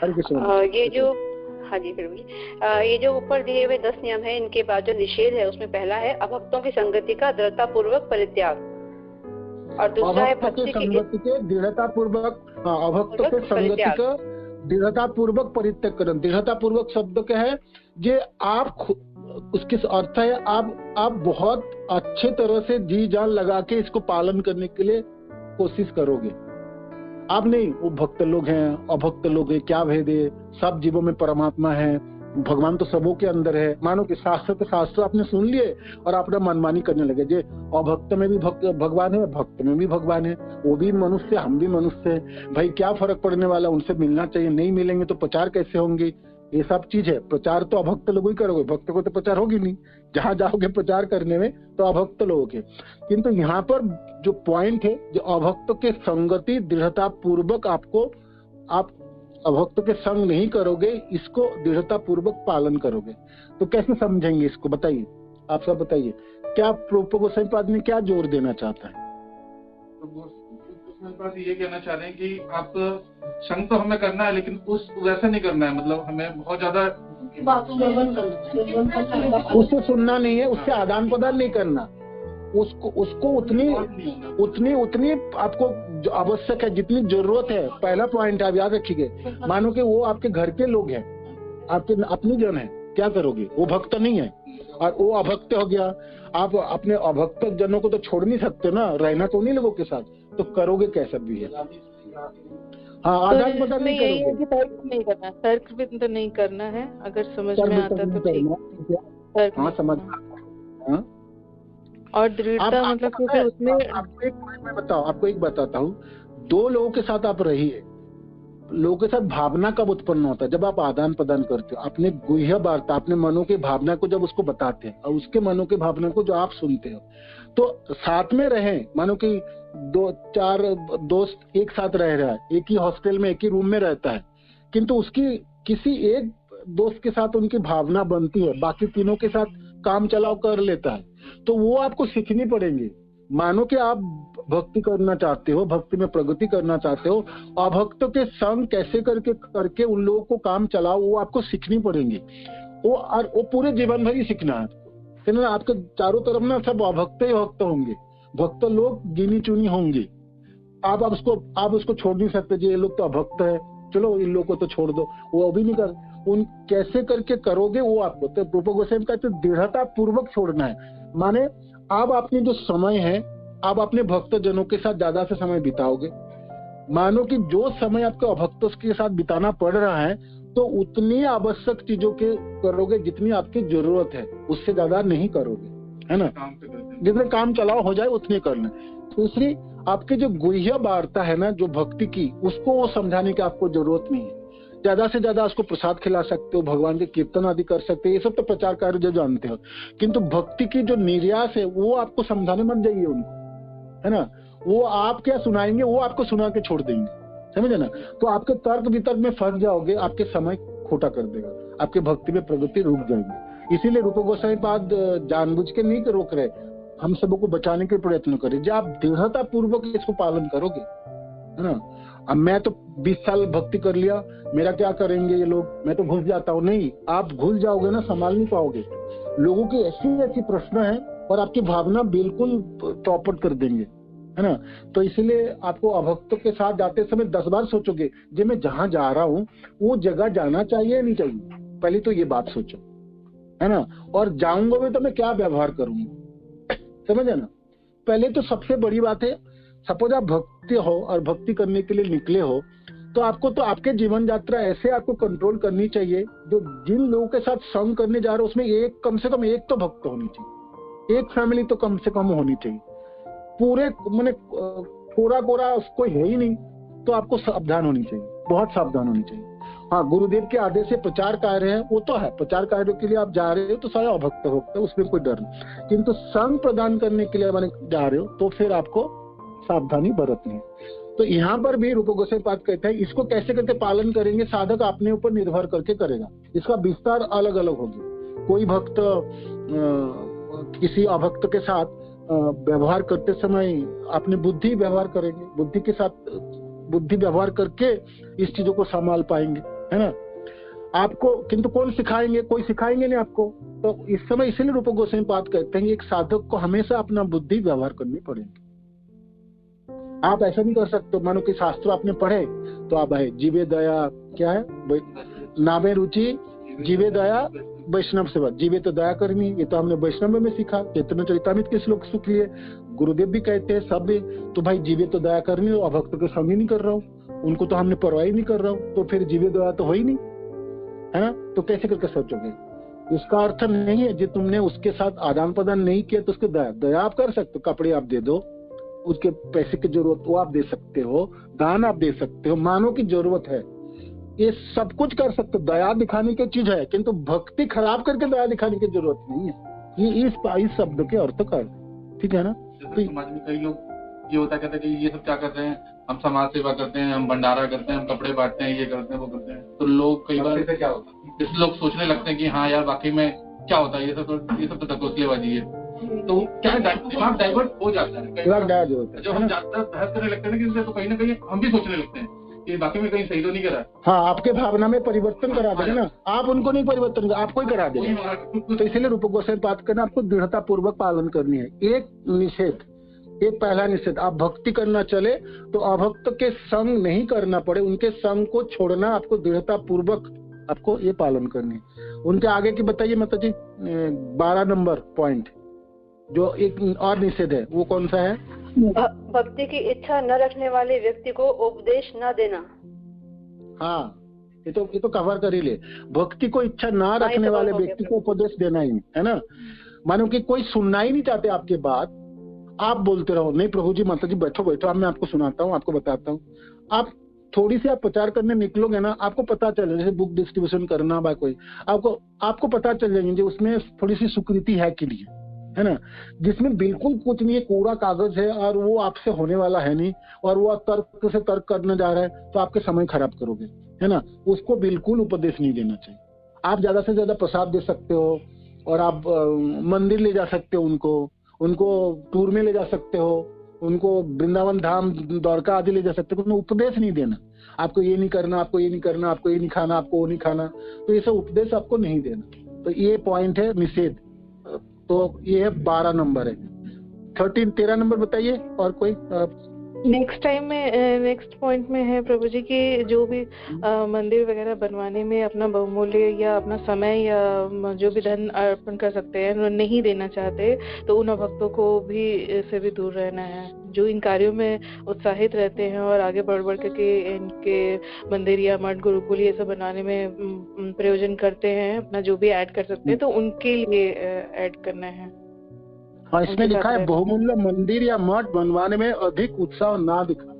हरे कृष्णा। ये जो हाँ जी प्रभु जी, ये जो ऊपर दिए हुए 10 नियम है, इनके बाद जो निषेध है उसमें पहला है अभक्तों की संगति का दृढ़ता पूर्वक परित्याग, और दूसरा है भक्ति की संगति के दृढ़ता पूर्वक, अभक्तों के संगति का दृढ़ता पूर्वक परित्याग करना। दृढ़ता पूर्वक शब्द क्या है, जे आप उसके अर्थ है आप बहुत अच्छे तरह से जी जान लगा के इसको पालन करने के लिए कोशिश करोगे। आप नहीं, वो भक्त लोग हैं अभक्त लोग हैं, क्या भेद है, सब जीवों में परमात्मा है, भगवान तो सबों के अंदर है। मानो कि शास्त्र आपने सुन लिए और अपना मनमानी करने लगे, जे अभक्त में भी भगवान है, भक्त में भी भगवान है, वो भी मनुष्य, हम भी मनुष्य है, भाई क्या फर्क पड़ने वाला, उनसे मिलना चाहिए, नहीं मिलेंगे तो प्रचार कैसे होंगे, ये सब चीज है। प्रचार तो अभक्त लोग ही करोगे, भक्त को तो प्रचार होगी नहीं, जहां जाओगे प्रचार करने में तो अभक्त लोगों के। किंतु यहाँ पर जो पॉइंट है, जो अभक्त के संगति दृढ़ता पूर्वक आप अभक्त के संग नहीं करोगे, इसको दृढ़ता पूर्वक पालन करोगे, तो कैसे समझेंगे इसको, बताइए, आप सब बताइए, क्या रूप गोस्वामी पाद में क्या जोर देना चाहता है? ये कहना चाह रहे हैं कि आप संग तो हमें करना है, लेकिन वैसा नहीं करना है, मतलब हमें बहुत ज्यादा उससे सुनना नहीं है, उससे आदान प्रदान नहीं करना, उसको उतनी आपको जो आवश्यक है, जितनी जरूरत है। पहला पॉइंट आप याद रखिए, मानो कि वो आपके घर के लोग हैं, आपके अपनी जन है, क्या करोगे, वो भक्त नहीं है और वो अभक्त हो गया, आप अपने अभक्त जनों को तो छोड़ नहीं सकते ना, रहना तो उन्हीं लोगों के साथ, तो करोगे कैसा भी है। हाँ, आदान प्रदान नहीं करोगे, तर्क नहीं करना, तर्क भी तो नहीं करना है, अगर समझ में आता तो ठीक। हाँ, समझ। और दृढ़ता मतलब फिर उसमें आपको एक बताता हूँ, 2 लोगों के साथ आप रहिए, लोगों के साथ भावना कब उत्पन्न होता है, जब आप आदान प्रदान करते हो, अपने गुह्य वार्ता, अपने मनों की भावना को जब उसको बताते हैं और उसके मनों की भावना को जो आप सुनते हो, तो साथ में रहें। मानो कि 2-4 दोस्त एक साथ रह रहा है, एक ही हॉस्टल में, एक ही रूम में रहता है, किंतु उसकी किसी एक दोस्त के साथ उनकी भावना बनती है, बाकी तीनों के साथ काम चलाव कर लेता है, तो वो आपको सीखनी पड़ेंगे। मानो कि आप भक्ति करना चाहते हो, भक्ति में प्रगति करना चाहते हो, अभक्तों के संग कैसे करके उन लोगों को काम चलाओ, वो आपको सीखनी पड़ेंगी। वो पूरे जीवन भर ही सीखना है आपको। आपके चारों तरफ ना सब अभक्त ही भक्त होंगे, भक्त लोग गिनी चुनी होंगे। आप उसको छोड़ नहीं सकते, ये लोग तो अभक्त है, चलो इन लोगों को तो छोड़ दो, वो भी नहीं कर, उन कैसे करके करोगे वो आपको, तो रूप गोस्वामी का तो दृढ़ता पूर्वक छोड़ना है। माने अब आपने जो समय है, आप अपने भक्त जनों के साथ ज्यादा से समय बिताओगे। मानो कि जो समय आपको अभक्तों के साथ बिताना पड़ रहा है, तो उतनी आवश्यक चीजों के करोगे जितनी आपकी जरूरत है, उससे ज्यादा नहीं करोगे, है ना। जितने काम चलाओ हो जाए उतने करना। दूसरी, आपकी जो गुह्य वार्ता है ना, जो भक्ति की, उसको वो समझाने की आपको जरूरत नहीं है। ज्यादा से ज्यादा उसको प्रसाद खिला सकते हो, भगवान के कीर्तन आदि कर सकते हो, ये सब तो प्रचार कार्य जो जानते हो। किंतु भक्ति की जो निर्यास है वो आपको समझाने मत जाइए उनको, है ना। वो आप क्या सुनाएंगे वो आपको सुना के छोड़ देंगे, समझे ना। तो आपके तर्क वितर्क में फंस जाओगे, आपके समय खोटा कर देगा, आपके भक्ति में प्रगति रुक जाएगी। इसीलिए रूप गोस्वामी पाद जानबूझ के नहीं रोक रहे, हम सबको बचाने के प्रयत्न करें। जब आप दृढ़ता पूर्वक इसको पालन करोगे, है ना। अब मैं तो 20 साल भक्ति कर लिया, मेरा क्या करेंगे ये लोग, मैं तो घुस जाता हूँ। नहीं, आप घुस जाओगे ना, संभाल नहीं पाओगे। लोगों की ऐसी ऐसी प्रश्न है और आपकी भावना बिल्कुल चौपट कर देंगे, है ना। तो इसलिए आपको अभक्तों के साथ जाते समय 10 बार सोचोगे, जो मैं जहां जा रहा हूँ वो जगह जाना चाहिए या नहीं चाहिए, पहले तो ये बात सोचो, है ना। और जाऊंगा भी तो मैं क्या व्यवहार करूंगा, समझे ना। पहले तो सबसे बड़ी बात है, सपोज आप भक्ति हो और भक्ति करने के लिए निकले हो, तो आपको तो आपके जीवन यात्रा ऐसे आपको कंट्रोल करनी चाहिए, जो जिन लोगों के साथ संग करने जा रहे हो उसमें एक कम से कम एक तो भक्त होनी चाहिए, एक फैमिली तो कम से कम होनी चाहिए। पूरे मैंने कोरा कोरा कोई है ही नहीं, तो आपको सावधान होनी चाहिए, बहुत सावधान होनी चाहिए। हाँ, गुरुदेव के आदेश से प्रचार कार्य है, वो तो है, प्रचार कार्य के लिए आप जा रहे हो तो सारे अभक्त होते हैं, उसमें कोई डर नहीं। किंतु संग प्रदान करने के लिए मैंने जा रहे हो तो फिर आपको सावधानी बरतनी है। तो यहाँ पर भी रूप गोस्वामी पाद कहते हैं, इसको कैसे करके पालन करेंगे, साधक अपने ऊपर निर्भर करके करेगा। इसका विस्तार अलग अलग होगी। कोई भक्त किसी अभक्त के साथ व्यवहार करते समय अपने बुद्धि व्यवहार करेंगे, बुद्धि के साथ बुद्धि व्यवहार करके इस चीजों को संभाल पाएंगे, है ना। आपको किंतु कौन सिखाएंगे, कोई सिखाएंगे नहीं आपको। तो इस समय इसीलिए रूप गोस्वामी पाद कहते हैं, एक साधक को हमेशा अपना बुद्धि व्यवहार करनी पड़ेगी। आप ऐसा नहीं कर सकते, मानो कि शास्त्र आपने पढ़े तो आप है जीवे दया, क्या है, नामे रुचि जीवे दया वैष्णव सेवा, जीवे तो दया करनी, ये तो हमने वैष्णव में सीखा। चैतन्य चरितामृत के श्लोक सुख लिए, गुरुदेव भी कहते हैं सब भी, तो भाई जीवे तो दया करनी, अभक्त के संग ही नहीं कर रहा हूँ, उनको तो हमने परवाह ही नहीं कर रहा हूँ, तो फिर जीवे दया तो हो ही नहीं, है ना। तो कैसे करके सोचोगे, इसका अर्थ नहीं है जो तुमने उसके साथ आदान प्रदान नहीं किया तो उसके दया आप कर सकते हो, कपड़े आप दे दो, उसके पैसे की जरूरत वो आप दे सकते हो, दान आप दे सकते हो, मानो की जरूरत है, ये सब कुछ कर सकते हो, दया दिखाने की चीज है। किंतु भक्ति खराब करके दया दिखाने की जरूरत नहीं है। ये इस शब्द के अर्थ का, ठीक है ना। तो समाज में कई लोग ये होता कहते हैं कि ये सब क्या कर रहे हैं, हम समाज सेवा करते हैं, हम भंडारा करते हैं, हम कपड़े बांटते हैं, ये करते हैं, वो करते हैं। तो लोग कई बार क्या होता है, जैसे लोग सोचने लगते हैं कि हाँ यार वाकई में क्या होता है, ये सब तो तकोसलेबाजी है। तो क्या दिमाग डाइवर्ट हो जाता है, जब हम ज्यादा बहस करने लगते हैं ना, तो कहीं ना कहीं हम भी सोचने लगते हैं कि बाकी में कहीं सही तो नहीं करा। हाँ, आपके भावना में परिवर्तन करा देंगे ना, आप उनको नहीं परिवर्तन कर, आपको ही करा देंगे। तो इसीलिए रूप गोस्वामी पाद करना आपको दृढ़ता पूर्वक पालन करनी है। एक निषेध, एक पहला निषेध, आप भक्ति करना चले तो अभक्त के संग नहीं करना पड़े, उनके संग को छोड़ना आपको दृढ़ता पूर्वक आपको ये पालन करनी है। उनके आगे की बताइए माता जी, 12 नंबर पॉइंट जो एक और निषेध है, वो कौन सा है? भक्ति की इच्छा न रखने वाले व्यक्ति को उपदेश न देना। हाँ, ये तो कवर कर ही ले। भक्ति को इच्छा ना रखने वाले व्यक्ति को उपदेश देना ही, है ना। मानो कि कोई सुनना ही नहीं चाहते आपके बात, आप बोलते रहो, नहीं प्रभु जी माता जी बैठो बैठो, अब मैं आपको सुनाता हूँ, आपको बताता हूँ। आप थोड़ी सी आप प्रचार करने निकलोगे ना, आपको पता चले, जैसे बुक डिस्ट्रीब्यूशन करना बा कोई, आपको पता चल जाएंगे उसमें थोड़ी सी स्वीकृति है कि नहीं, है ना। जिसमें बिल्कुल कुछ नहीं है, कोरा कागज है और वो आपसे होने वाला है नहीं, और वो तर्क से तर्क करने जा रहा है, तो आपके समय खराब करोगे, है ना। उसको बिल्कुल उपदेश नहीं देना चाहिए। आप ज्यादा से ज्यादा प्रसाद दे सकते हो, और आप मंदिर ले जा सकते हो, उनको टूर में ले जा सकते हो, उनको वृंदावन धाम द्वारका आदि ले जा सकते हो। उपदेश नहीं देना, आपको ये नहीं करना, आपको ये नहीं करना, आपको ये नहीं खाना, आपको वो नहीं खाना, तो ये सब उपदेश आपको नहीं देना। तो ये पॉइंट है निषेध। तो ये 12 नंबर है। 13 नंबर बताइए, और कोई नेक्स्ट पॉइंट में है प्रभु जी कि जो भी मंदिर वगैरह बनवाने में अपना बहुमूल्य या अपना समय या जो भी धन अर्पण कर सकते हैं नहीं देना चाहते, तो उन भक्तों को भी इससे भी दूर रहना है। जो इन कार्यों में उत्साहित रहते हैं और आगे बढ़ बढ़ के इनके मंदिर या मठ गुरुकुल ये सब बनाने में प्रयोजन करते हैं, अपना जो भी ऐड कर सकते हैं तो उनके लिए ऐड करना है। हाँ, इसमें लिखा है बहुमूल्य मंदिर या मठ बनवाने में अधिक उत्साह ना दिखाना।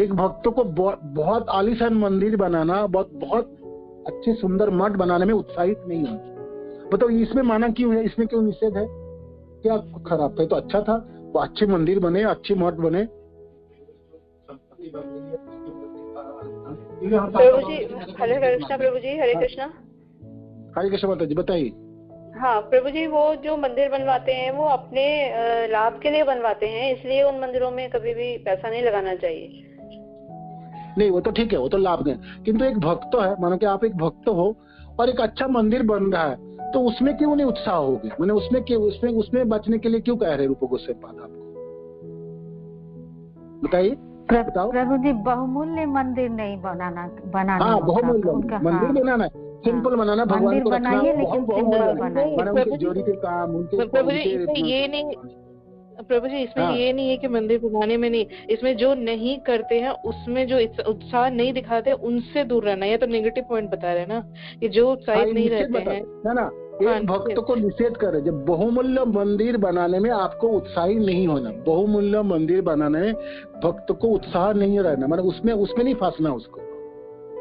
एक भक्तों को बहुत आलीशान मंदिर बनाना, बहुत अच्छे सुंदर मठ बनाने में उत्साहित नहीं होना। बताओ इसमें माना क्यों है, इसमें क्यों निषेध है? क्या खराब है? तो अच्छा था, वो अच्छे मंदिर बने, अच्छे मठ बने। प्रभु जी हरे कृष्णा। प्रभु जी हरे कृष्णा। हरे कृष्णा माता जी बताइए। हाँ प्रभु जी, वो जो मंदिर बनवाते हैं वो अपने लाभ के लिए बनवाते हैं, इसलिए उन मंदिरों में कभी भी पैसा नहीं लगाना चाहिए। नहीं वो तो ठीक है, वो तो लाभ है, किंतु एक भक्त है, मानो कि आप एक भक्त हो और एक अच्छा मंदिर बन रहा है, तो उसमें क्यों नहीं उत्साह होगी? मैंने उसमें बचने के लिए क्यों कह रहे रूप गोस्वामी पाद आपको? बताइए। प्रभु जी बहुमूल्य मंदिर नहीं बनाना। हाँ बहुमूल्य मंदिर बनाना है, सिंपल बनाना, भगवान को रखना, उनके जोड़ी के काम, उनके प्रभु जी इसमें ये नहीं, प्रभु जी इसमें ये नहीं है कि मंदिर बनाने में नहीं, इसमें जो नहीं करते हैं उसमें जो उत्साह नहीं दिखाते उनसे दूर रहना। ये तो नेगेटिव पॉइंट बता रहे हैं ना, कि जो उत्साहित नहीं रहते हैं ना। एक भक्त को निषेध करे, जब बहुमूल्य मंदिर बनाने में आपको उत्साही नहीं होना, बहुमूल्य मंदिर बनाने में भक्त को उत्साह नहीं रहना, मतलब उसमें नहीं फंसना उसको।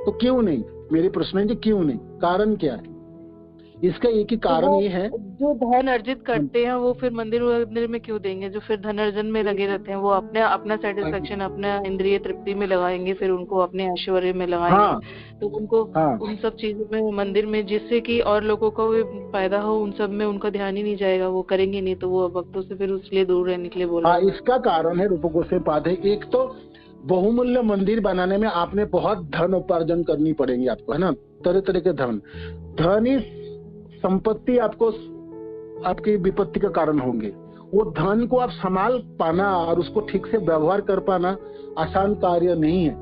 तो क्यों नहीं? मेरी प्रश्न है कि क्यों नहीं, कारण क्या है? इसका एक ही कारण ये है, जो धन अर्जित करते हैं वो फिर मंदिर में क्यों देंगे? जो फिर धन अर्जन में लगे रहते हैं वो अपना सेटिस्फेक्शन, अपना इंद्रिय तृप्ति में लगाएंगे, फिर उनको अपने ऐश्वर्य में लगाएंगे। तो उनको उन सब चीजों में, मंदिर में, जिससे कि और लोगों को भी फायदा हो, उन सब में उनका ध्यान ही नहीं जाएगा, वो करेंगे नहीं, तो वो भक्तों से फिर उसलिए दूर रहने के लिए बोला। इसका कारण है रूप गोस्वामी पाद है। एक तो बहुमूल्य मंदिर बनाने में आपने बहुत धन उपार्जन करनी पड़ेगी आपको, है ना, तरह तरह के धन ही संपत्ति आपकी विपत्ति का कारण होंगे। वो धन को आप संभाल पाना और उसको ठीक से व्यवहार कर पाना आसान कार्य नहीं है।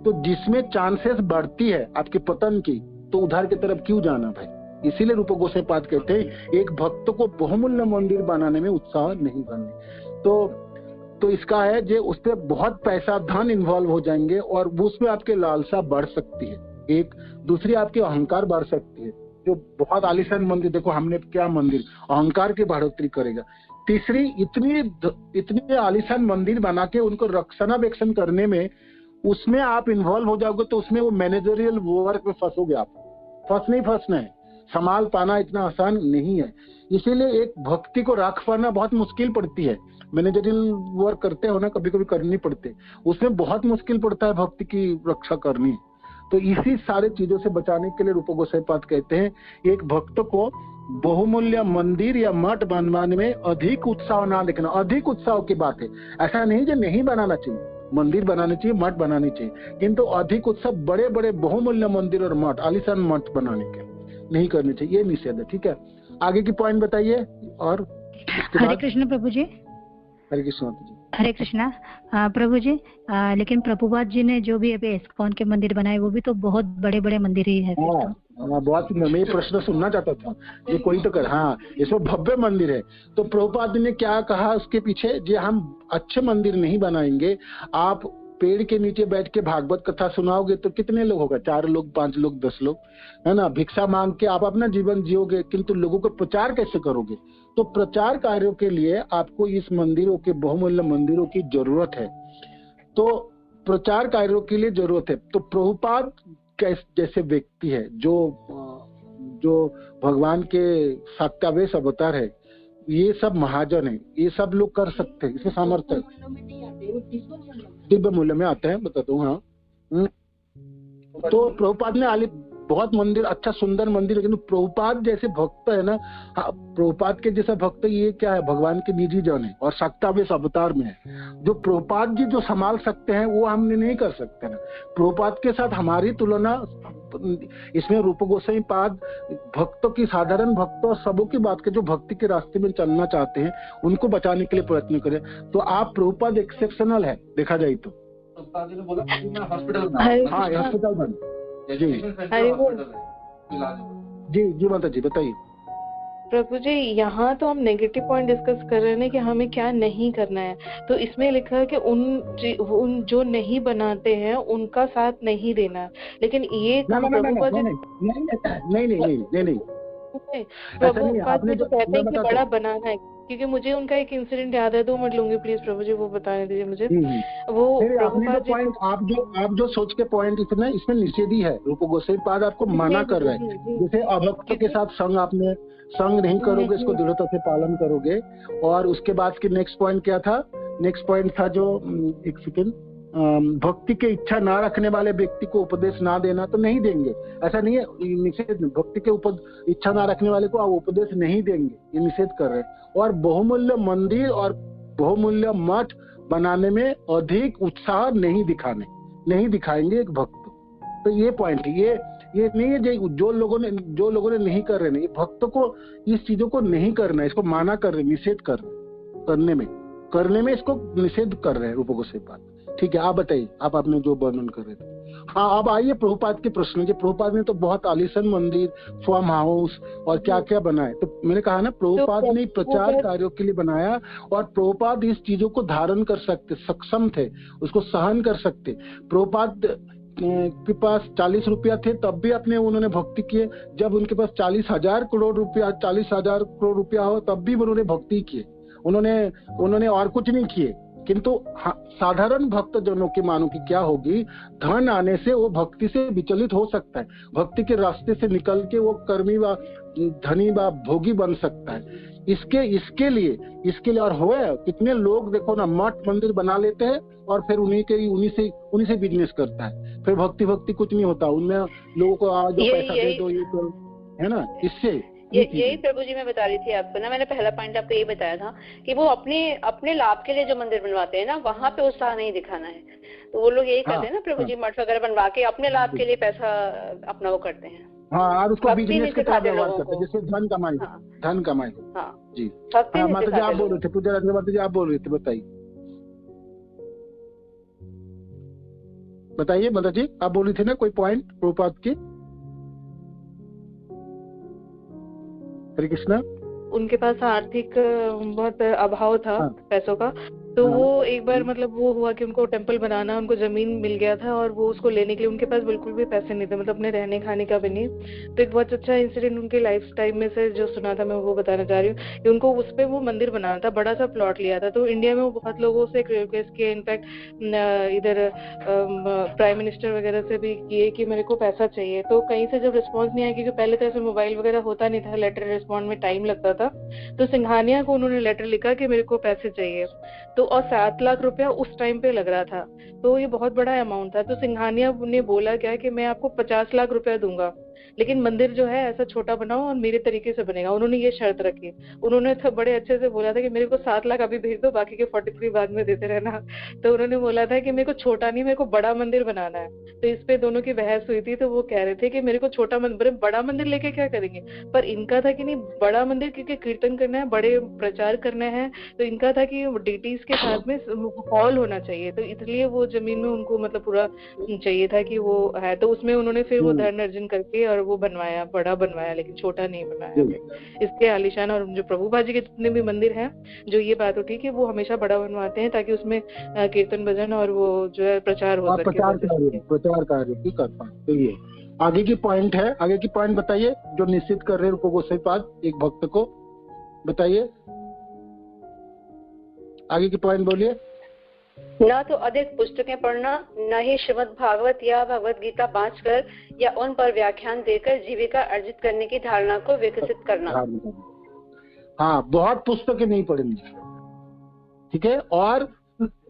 तो जिसमें चांसेस बढ़ती है आपके पतन की, तो उधार की तरफ क्यों जाना भाई? इसीलिए रूप गोस्वामी पाद कहते हैं एक भक्त को बहुमूल्य मंदिर बनाने में उत्साह नहीं करने। तो इसका है जो उस पर बहुत पैसा धन इन्वॉल्व हो जाएंगे और उसमें आपके लालसा बढ़ सकती है। एक दूसरी आपकी अहंकार बढ़ सकती है। जो बहुत आलीशान मंदिर, देखो हमने क्या मंदिर, अहंकार की बढ़ोतरी करेगा। तीसरी, इतनी आलीशान मंदिर बना के उनको रक्षणावेक्षण करने में उसमें आप इन्वॉल्व हो जाओगे, तो उसमें वो मैनेजरियल वर्क में फंसोगे। आप फंसना है, संभाल पाना इतना आसान नहीं है। इसीलिए एक भक्ति को रख पाना बहुत मुश्किल पड़ती है। मैनेजरियल वर्क करते हो ना, कभी कभी करनी पड़ते, उसमें बहुत मुश्किल पड़ता है भक्ति की रक्षा करनी। तो इसी सारे चीजों से बचाने के लिए रूप गोस्वामी पाद कहते हैं एक भक्त को बहुमूल्य मंदिर या मठ बनवाने में अधिक उत्साह ना दिखना। अधिक उत्साह की बात है, ऐसा नहीं जो नहीं बनाना चाहिए, मंदिर बनाने चाहिए, मठ बनाने चाहिए, किंतु अधिक उत्साह बड़े बड़े बहुमूल्य मंदिर और मठ, आलीशान मठ बनाने के नहीं करने चाहिए, ये निषेध है। ठीक है, आगे की पॉइंट बताइए। और हरे कृष्ण प्रभु जी। हरे कृष्ण जी। हरे कृष्णा प्रभु जी। लेकिन प्रभुपाद जी ने जो भी अभी इस्कॉन के मंदिर बनाए वो भी तो बहुत बड़े बड़े मंदिर ही है। बहुत, मैं प्रश्न सुनना चाहता था, ये कोई तो कर, हाँ इसमें भव्य मंदिर है। तो प्रभुपाद ने क्या कहा उसके पीछे, जो हम अच्छे मंदिर नहीं बनाएंगे, आप पेड़ के नीचे बैठ के भागवत कथा सुनाओगे तो कितने लोग होगा? 4 लोग, 5 लोग, 10 लोग, है ना। भिक्षा मांग के आप अपना जीवन जियोगे, किंतु लोगों को प्रचार कैसे करोगे? तो प्रचार कार्यों के लिए आपको इस मंदिरों के, बहुमूल्य मंदिरों की जरूरत है। तो प्रचार कार्यों के लिए जरूरत है। तो प्रभुपाद जैसे व्यक्ति है जो भगवान के सत्यावेश अवतार है, ये सब महाजन है, ये सब लोग कर सकते हैं, इसमें सामर्थ्य दिव्य मूल्य में आते हैं, बताता हूँ। हाँ, तो प्रभुपाद ने बहुत मंदिर अच्छा सुंदर मंदिर, लेकिन प्रभुपाद जैसे भक्त है ना, प्रभुपाद के जैसा भक्त ये क्या है, भगवान के निजी जन है और शक्तावेश अवतार में है। जो प्रभुपाद जी जो संभाल सकते हैं वो हमने नहीं कर सकते ना। प्रभुपाद के साथ हमारी तुलना इसमें रूप गोस्वामी पाद भक्तों की, साधारण भक्तों और सबों की बात करें जो भक्ति के रास्ते में चलना चाहते हैं, उनको बचाने के लिए प्रयत्न करें। तो आप प्रभुपाद एक्सेप्शनल है देखा जाए तो। हॉस्पिटल बन जी माता जी बताइए। प्रभु जी, यहाँ तो हम नेगेटिव पॉइंट डिस्कस कर रहे हैं कि हमें क्या नहीं करना है। तो इसमें लिखा है कि उन जो नहीं बनाते हैं उनका साथ नहीं देना, लेकिन ये नहीं प्रभुपाद जी तो कहते हैं कि बड़ा बनाना है, क्योंकि मुझे उनका एक इंसिडेंट याद है। 2 मिनट लूंगी प्लीज प्रभु जी, वो बताने दीजिए मुझे। वो प्रभुपाद जी आप जो सोच के पॉइंट इसमें निषेधी है, रूप गोस्वामी पाद आपको मना कर रहे हैं। जैसे अभक्त के साथ संग नहीं करोगे, इसको दृढ़ता से पालन करोगे। और उसके बाद की नेक्स्ट पॉइंट क्या था? नेक्स्ट पॉइंट था जो एक सेकेंड, भक्ति के इच्छा ना रखने वाले व्यक्ति को उपदेश ना देना, तो नहीं देंगे, ऐसा नहीं है निषेध। भक्ति के इच्छा ना रखने वाले को आप उपदेश नहीं देंगे, ये निषेध कर रहे हैं। और बहुमूल्य मंदिर और बहुमूल्य मठ बनाने में अधिक उत्साह नहीं दिखाएंगे एक भक्त। तो ये पॉइंट है, ये नहीं है जो लोगों ने नहीं कर रहे हैं, भक्तों को इस चीजों को नहीं करना है, इसको माना कर रहे, निषेध कर रहे, करने में इसको निषेध कर रहे हैं रूप गोस्वामी पाद। ठीक है, आप बताइए, आपने जो वर्णन कर रहे थे। हाँ, अब आइए प्रभुपाद के प्रश्न। प्रभुपाद ने तो बहुत आलीशान मंदिर, फार्म हाउस और क्या क्या बनाए। तो मैंने कहा ना, प्रभुपाद ने प्रचार कार्यों के लिए बनाया, और प्रभुपाद इस चीजों को धारण कर सकते, सक्षम थे, उसको सहन कर सकते। प्रभुपाद के पास 40 रुपया थे, तब भी उन्होंने भक्ति किए। जब उनके पास 40,000 करोड़ रुपया हो, तब भी उन्होंने भक्ति किए। उन्होंने और कुछ नहीं किए। किंतु साधारण भक्त जनों की मानो कि क्या होगी, धन आने से वो भक्ति से विचलित हो सकता है, भक्ति के रास्ते से निकल के वो कर्मी व धनी व भोगी बन सकता है। इसके लिए और हुए कितने लोग देखो ना, मठ मंदिर बना लेते हैं और फिर उन्हीं से बिजनेस करता है, फिर भक्ति कुछ नहीं होता उनमें। लोगों को आज पैसा दे दो, ये तो है ना। इससे यही प्रभु जी मैं बता रही थी आपको ना, मैंने पहला पॉइंट आपको ये बताया था कि वो अपने लाभ के लिए जो मंदिर बनवाते हैं ना, वहाँ पे उत्साह नहीं दिखाना है। तो वो लोग यही करते हैं ना प्रभु जी, मठ वगैरह बनवा के अपने लाभ के लिए पैसा अपना वो करते हैं। हाँ, और उसको बिजनेस के तरह व्यवहार करते हैं, जिससे धन कमाई। हाँ जी, हाँ माता जी आप बोल रहे थे, पूजा माता जी आप बोल रहे थे, बताइए माता जी, आप बोल रही थी ना कोई पॉइंट प्रभुपाद की। हरे कृष्णा। उनके पास आर्थिक बहुत अभाव था पैसों का, तो वो एक बार मतलब वो हुआ कि उनको टेम्पल बनाना, उनको जमीन मिल गया था और वो उसको लेने के लिए उनके पास बिल्कुल भी पैसे नहीं थे, मतलब अपने रहने खाने का भी नहीं। तो एक बहुत अच्छा इंसिडेंट उनके लाइफ टाइम में से जो सुना था, मैं वो बताना चाह रही हूँ कि उनको उस पे वो मंदिर बनाना था, बड़ा सा प्लॉट लिया था। तो इंडिया में वो बहुत लोगों से रिक्वेस्ट किए, इनफैक्ट इधर प्राइम मिनिस्टर वगैरह से भी किए कि मेरे को पैसा चाहिए। तो कहीं से जब रिस्पॉन्स नहीं आया, क्योंकि पहले तो ऐसे मोबाइल वगैरह होता नहीं था, लेटर रिस्पॉन्ड में टाइम लगता था, तो सिंघानिया को उन्होंने लेटर लिखा कि मेरे को पैसे चाहिए। तो और 7 लाख रुपया उस टाइम पे लग रहा था, तो ये बहुत बड़ा अमाउंट था। तो सिंघानिया ने बोला क्या कि मैं आपको 50 लाख रुपया दूंगा, लेकिन मंदिर जो है ऐसा छोटा बनाओ और मेरे तरीके से बनेगा। उन्होंने ये शर्त रखी। उन्होंने तो बड़े अच्छे से बोला था कि मेरे को 7 लाख अभी भेज दो, बाकी के 43 बाद में देते रहना। तो उन्होंने बोला था कि मेरे को छोटा नहीं, मेरे को बड़ा मंदिर बनाना है। तो इस पे दोनों की बहस हुई थी। तो वो कह रहे थे कि मेरे को छोटा मंदिर, बड़ा मंदिर लेके क्या करेंगे, पर इनका था कि नहीं बड़ा मंदिर, क्योंकि कीर्तन करना है, बड़े प्रचार करना है। तो इनका था कि डीटीज के साथ में हॉल होना चाहिए, तो इसलिए वो जमीन में उनको मतलब पूरा चाहिए था कि वो है। तो उसमें उन्होंने फिर वो धन अर्जन करके और वो बनवाया, बड़ा बनवाया, लेकिन छोटा नहीं बनाया। इसके आलिशान और जो प्रभुपाद जी के जितने भी मंदिर हैं, जो ये बात उठी कि वो हमेशा बड़ा बनवाते हैं ताकि उसमें कीर्तन भजन और वो जो है प्रचार हो सके, प्रचार कार्य भी कर पाए। ये आगे की पॉइंट है, आगे की पॉइंट बताइए जो निश्चित कर रहे हैं रूप गोस्वामी पाद एक भक्त को, बताइए आगे की पॉइंट बोलिए। न तो अधिक पुस्तकें पढ़ना, न ही श्रीमद् भागवत या भगवत गीता बाँच कर या उन पर व्याख्यान देकर जीविका अर्जित करने की धारणा को विकसित करना। हाँ, बहुत पुस्तकें नहीं पढ़नी, ठीक है। और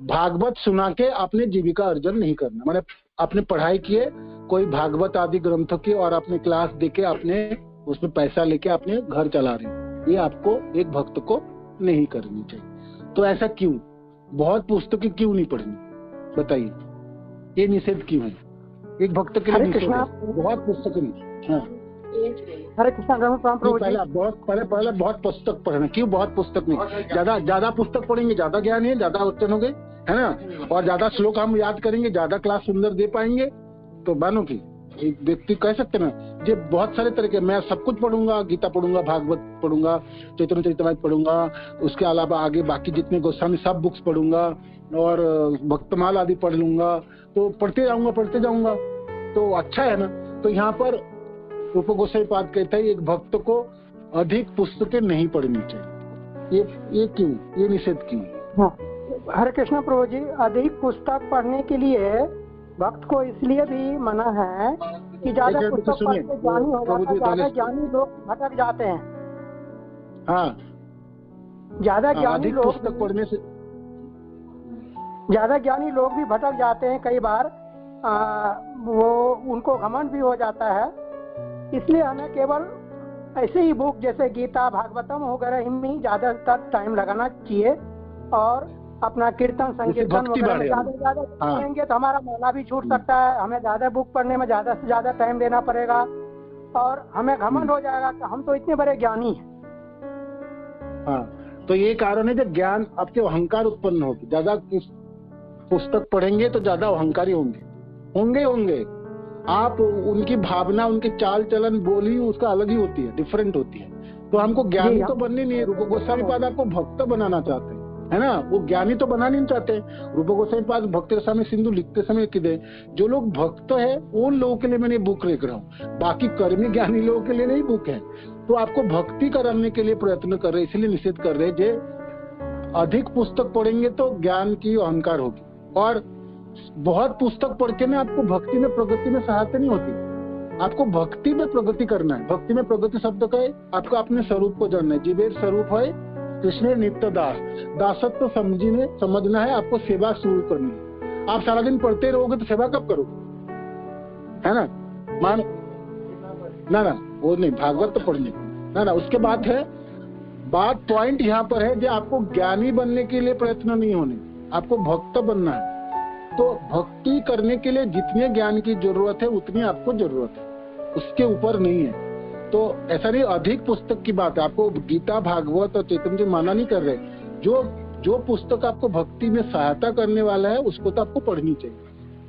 भागवत सुना के अपने जीविका अर्जन नहीं करना, मैंने अपने पढ़ाई किए, कोई भागवत आदि ग्रंथों की और अपने क्लास देके अपने उसमें पैसा लेके अपने घर चला रहे हैं। ये आपको एक भक्त को नहीं करनी चाहिए। तो ऐसा क्यों? बहुत पुस्तकें क्यों नहीं पढ़नी, बताइए? ये निषेध क्यों है? एक भक्त के लिए निषेध है, बहुत पुस्तक नहीं। हाँ, हरे कृष्णा प्रभु जी। पहले बहुत पुस्तक पढ़ना। क्यों बहुत पुस्तक नहीं? ज्यादा पुस्तक पढ़ेंगे ज्यादा ज्ञान है, ज्यादा उत्तीर्ण होंगे, है ना? और ज्यादा श्लोक हम याद करेंगे, ज्यादा क्लास सुंदर दे पाएंगे। तो मानो की एक व्यक्ति कह सकते ना, ये बहुत सारे तरीके, मैं सब कुछ पढ़ूंगा, गीता पढ़ूंगा, भागवत पढ़ूंगा, चैतन्य चरितमृत पढ़ूंगा, उसके अलावा आगे बाकी जितने गोस्वामी सब बुक्स पढ़ूंगा और भक्तमाल आदि पढ़ लूंगा, तो पढ़ते जाऊंगा। तो अच्छा है ना? तो यहाँ पर रूप गोस्वामी पाद कहता है एक भक्त को अधिक पुस्तकें नहीं पढ़नी चाहिए। ये क्यों? ये निषेध क्यों? हाँ, हरे कृष्णा प्रभु जी। अधिक पुस्तक पढ़ने के लिए भक्त को इसलिए भी मना है कि ज्यादा पुस्तक पढ़ के ज्ञानी हो जाता है, ज्यादा ज्ञानी लोग भटक जाते हैं। हाँ, ज्यादा ज्ञानी लोग पुस्तक पढ़ने से ज्यादा ज्ञानी लोग भी भटक जाते हैं कई बार। वो उनको घमंड भी हो जाता है। इसलिए हमें केवल ऐसे ही बुक जैसे गीता, भागवतम वगैरह इनमें ही ज्यादातर टाइम लगाना चाहिए और अपना कीर्तन संकीर्तन वगैरह में ज्यादा पढ़ेंगे तो हमारा माला भी छूट सकता है। हमें ज्यादा बुक पढ़ने में ज्यादा से ज्यादा टाइम देना पड़ेगा और हमें घमंड हो जाएगा कि हम तो इतने बड़े ज्ञानी हैं। हाँ, तो ये कारण है जब ज्ञान आपके अहंकार उत्पन्न होगी। ज्यादा पुस्तक पढ़ेंगे तो ज्यादा अहंकारी होंगे। आप उनकी भावना, उनकी चाल चलन, बोली उसका अलग ही होती है, डिफरेंट होती है। तो हमको ज्ञानी तो बननी नहीं है। रूप गोस्वामी पाद आपको भक्त बनाना चाहते हैं, है ना? वो ज्ञानी तो बनाना नहीं चाहते। रूप गोस्वामी पाद भक्ति रसामृत सिंधु लिखते समय किधे जो लोग भक्त है उन लोगों के लिए मैंने बुक लिख रहा हूँ, बाकी कर्मी ज्ञानी लोगों के लिए नहीं बुक है। तो आपको भक्ति करने के लिए प्रयत्न कर रहे, इसलिए निषेध कर रहे जे अधिक पुस्तक पढ़ेंगे तो ज्ञान की अहंकार होगी। और बहुत पुस्तक पढ़ के ना आपको भक्ति में प्रगति में सहायता नहीं होती। आपको भक्ति में प्रगति करना है। भक्ति में प्रगति शब्द का है आपको अपने स्वरूप को जानना है। जीवेर स्वरूप है कृष्ण नित्य दास। दासत्व समझना है, आपको सेवा शुरू करनी है। आप सारा दिन पढ़ते रहोगे तो सेवा कब करोगे, है ना? ना वो नहीं, भागवत तो पढ़ने ना। उसके बाद है बात पॉइंट यहाँ पर है जो आपको ज्ञानी बनने के लिए प्रयत्न नहीं होने, आपको भक्त बनना है। तो भक्ति करने के लिए जितने ज्ञान की जरूरत है उतनी आपको जरूरत है, उसके ऊपर नहीं है। तो ऐसा नहीं अधिक पुस्तक की बात है। आपको गीता, भागवत और चैतन्य माना नहीं कर रहे। जो पुस्तक आपको भक्ति में सहायता करने वाला है उसको तो आपको पढ़नी चाहिए,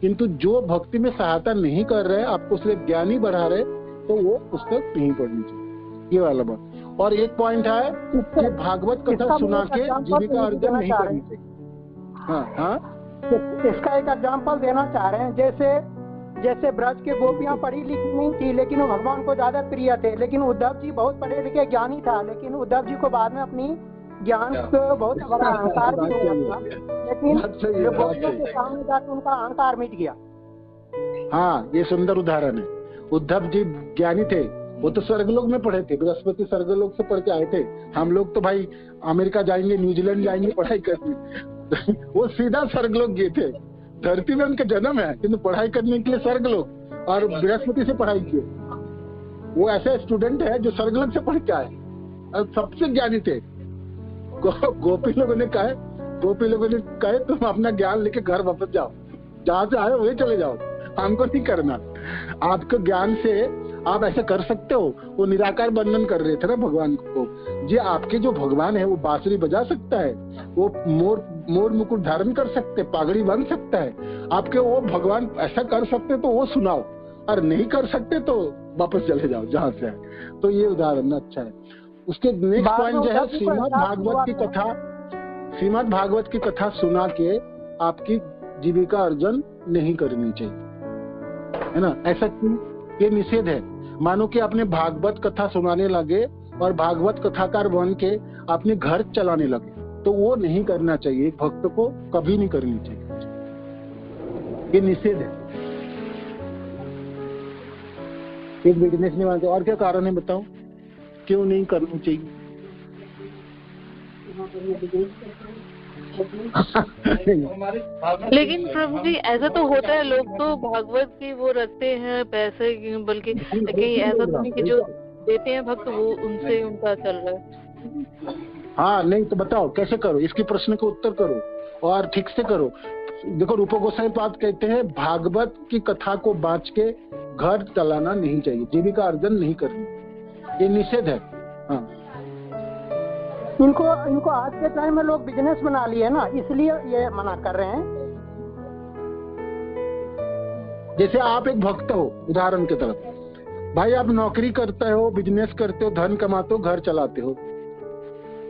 किंतु जो भक्ति में सहायता नहीं कर रहे, आपको सिर्फ ज्ञानी बढ़ा रहे, तो वो पुस्तक नहीं पढ़नी चाहिए। ये वाला बात। और एक पॉइंट है कि भागवत कथा सुना के जीविका अर्जन नहीं करनी चाहिए। हाँ, इसका एक एग्जाम्पल देना चाह रहे हैं। जैसे ब्रज के गोपियां पढ़ी लिखी नहीं थी लेकिन वो भगवान को ज्यादा प्रिय थे। लेकिन उद्धव जी बहुत पढ़े लिखे ज्ञानी था, लेकिन उद्धव जी को बाद में अपनी ज्ञान को बहुत बड़ा अहंकार भी हो गया, लेकिन जो गोपियों के सामने जाकर उनका अहंकार मिट गया। हाँ, ये सुंदर उदाहरण है। उद्धव जी ज्ञानी थे, वो तो स्वर्गलोक में पढ़े थे, बृहस्पति स्वर्गलोक से पढ़ के आए थे। हम लोग तो भाई अमेरिका जाएंगे, न्यूजीलैंड जाएंगे पढ़ाई करने वो सीधा स्वर्गलोक गए थे। धरती में उनका जन्म है किंतु पढ़ाई करने के लिए स्वर्गलोक और बृहस्पति से पढ़ाई किए। वो ऐसे स्टूडेंट है जो स्वर्गलोक से पढ़ के आए और सबसे ज्ञानी थे। गोपी लोगों ने कहे तुम अपना ज्ञान लेके घर वापस जाओ, जहाँ से आए वही चले जाओ, हमको नहीं करना। आपके ज्ञान से आप ऐसे कर सकते हो। वो निराकार बंधन कर रहे थे ना भगवान को। जी आपके जो भगवान है वो बांसुरी बजा सकता है, वो मोर मुकुट धारण कर सकते, पागड़ी बन सकता है। आपके वो भगवान ऐसा कर सकते तो वो सुनाओ, और नहीं कर सकते तो वापस चले जाओ जहाँ से है। तो ये उदाहरण अच्छा है। उसके नेक्स्ट पॉइंट जो है श्रीमद् भागवत की कथा सुना के आपकी जीविका अर्जन नहीं करनी चाहिए, है ना? ऐसा क्यों? ये निषेध है। मानो कि अपने भागवत कथा सुनाने लगे और भागवत कथाकार बन के अपने घर चलाने लगे, तो वो नहीं करना चाहिए। एक भक्त को कभी नहीं करनी चाहिए, ये निषेध है। एक बिजनेस नहीं मानते। और क्या कारण है बताओ क्यों नहीं करनी चाहिए? लेकिन प्रभु जी ऐसा तो होता है, लोग तो भागवत की वो रखते हैं पैसे, बल्कि कहीं ऐसा तो नहीं कि जो देते हैं भक्त वो उनसे उनका चल रहा है। हाँ नहीं तो बताओ कैसे करो, इसके प्रश्न का उत्तर करो और ठीक से करो। देखो रूप गोसाई पाद कहते हैं भागवत की कथा को बाँच के घर चलाना नहीं चाहिए, जीविका अर्जन नहीं करनी, ये निषेध है। हाँ इनको आज के टाइम में लोग बिजनेस बना लिए ना, इसलिए ये मना कर रहे हैं। जैसे आप एक भक्त हो, उदाहरण की तरफ भाई आप नौकरी करते हो, बिजनेस करते हो, धन कमाते हो, घर चलाते हो,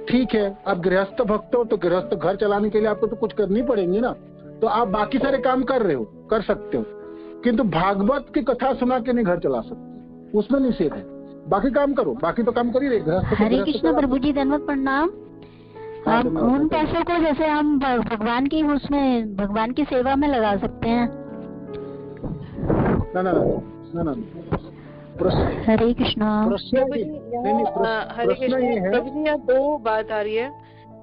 ठीक है। आप गृहस्थ भक्त हो तो गृहस्थ घर चलाने के लिए आपको तो कुछ करनी पड़ेगी ना, तो आप बाकी सारे काम कर रहे हो, कर सकते हो, किंतु भागवत की कथा सुना के नहीं घर चला सकते, उसमें निषेध है। बाकी काम करो, बाकी तो काम कर ही रहे। हरे कृष्ण प्रभु जी, धन्यवाद, प्रणाम। हम उन पैसों को जैसे हम भगवान की उसमें भगवान की सेवा में लगा सकते हैं। ना ना ना ना, हरे कृष्णा। हरे कृष्ण प्रभु जी, यहाँ दो बात आ रही है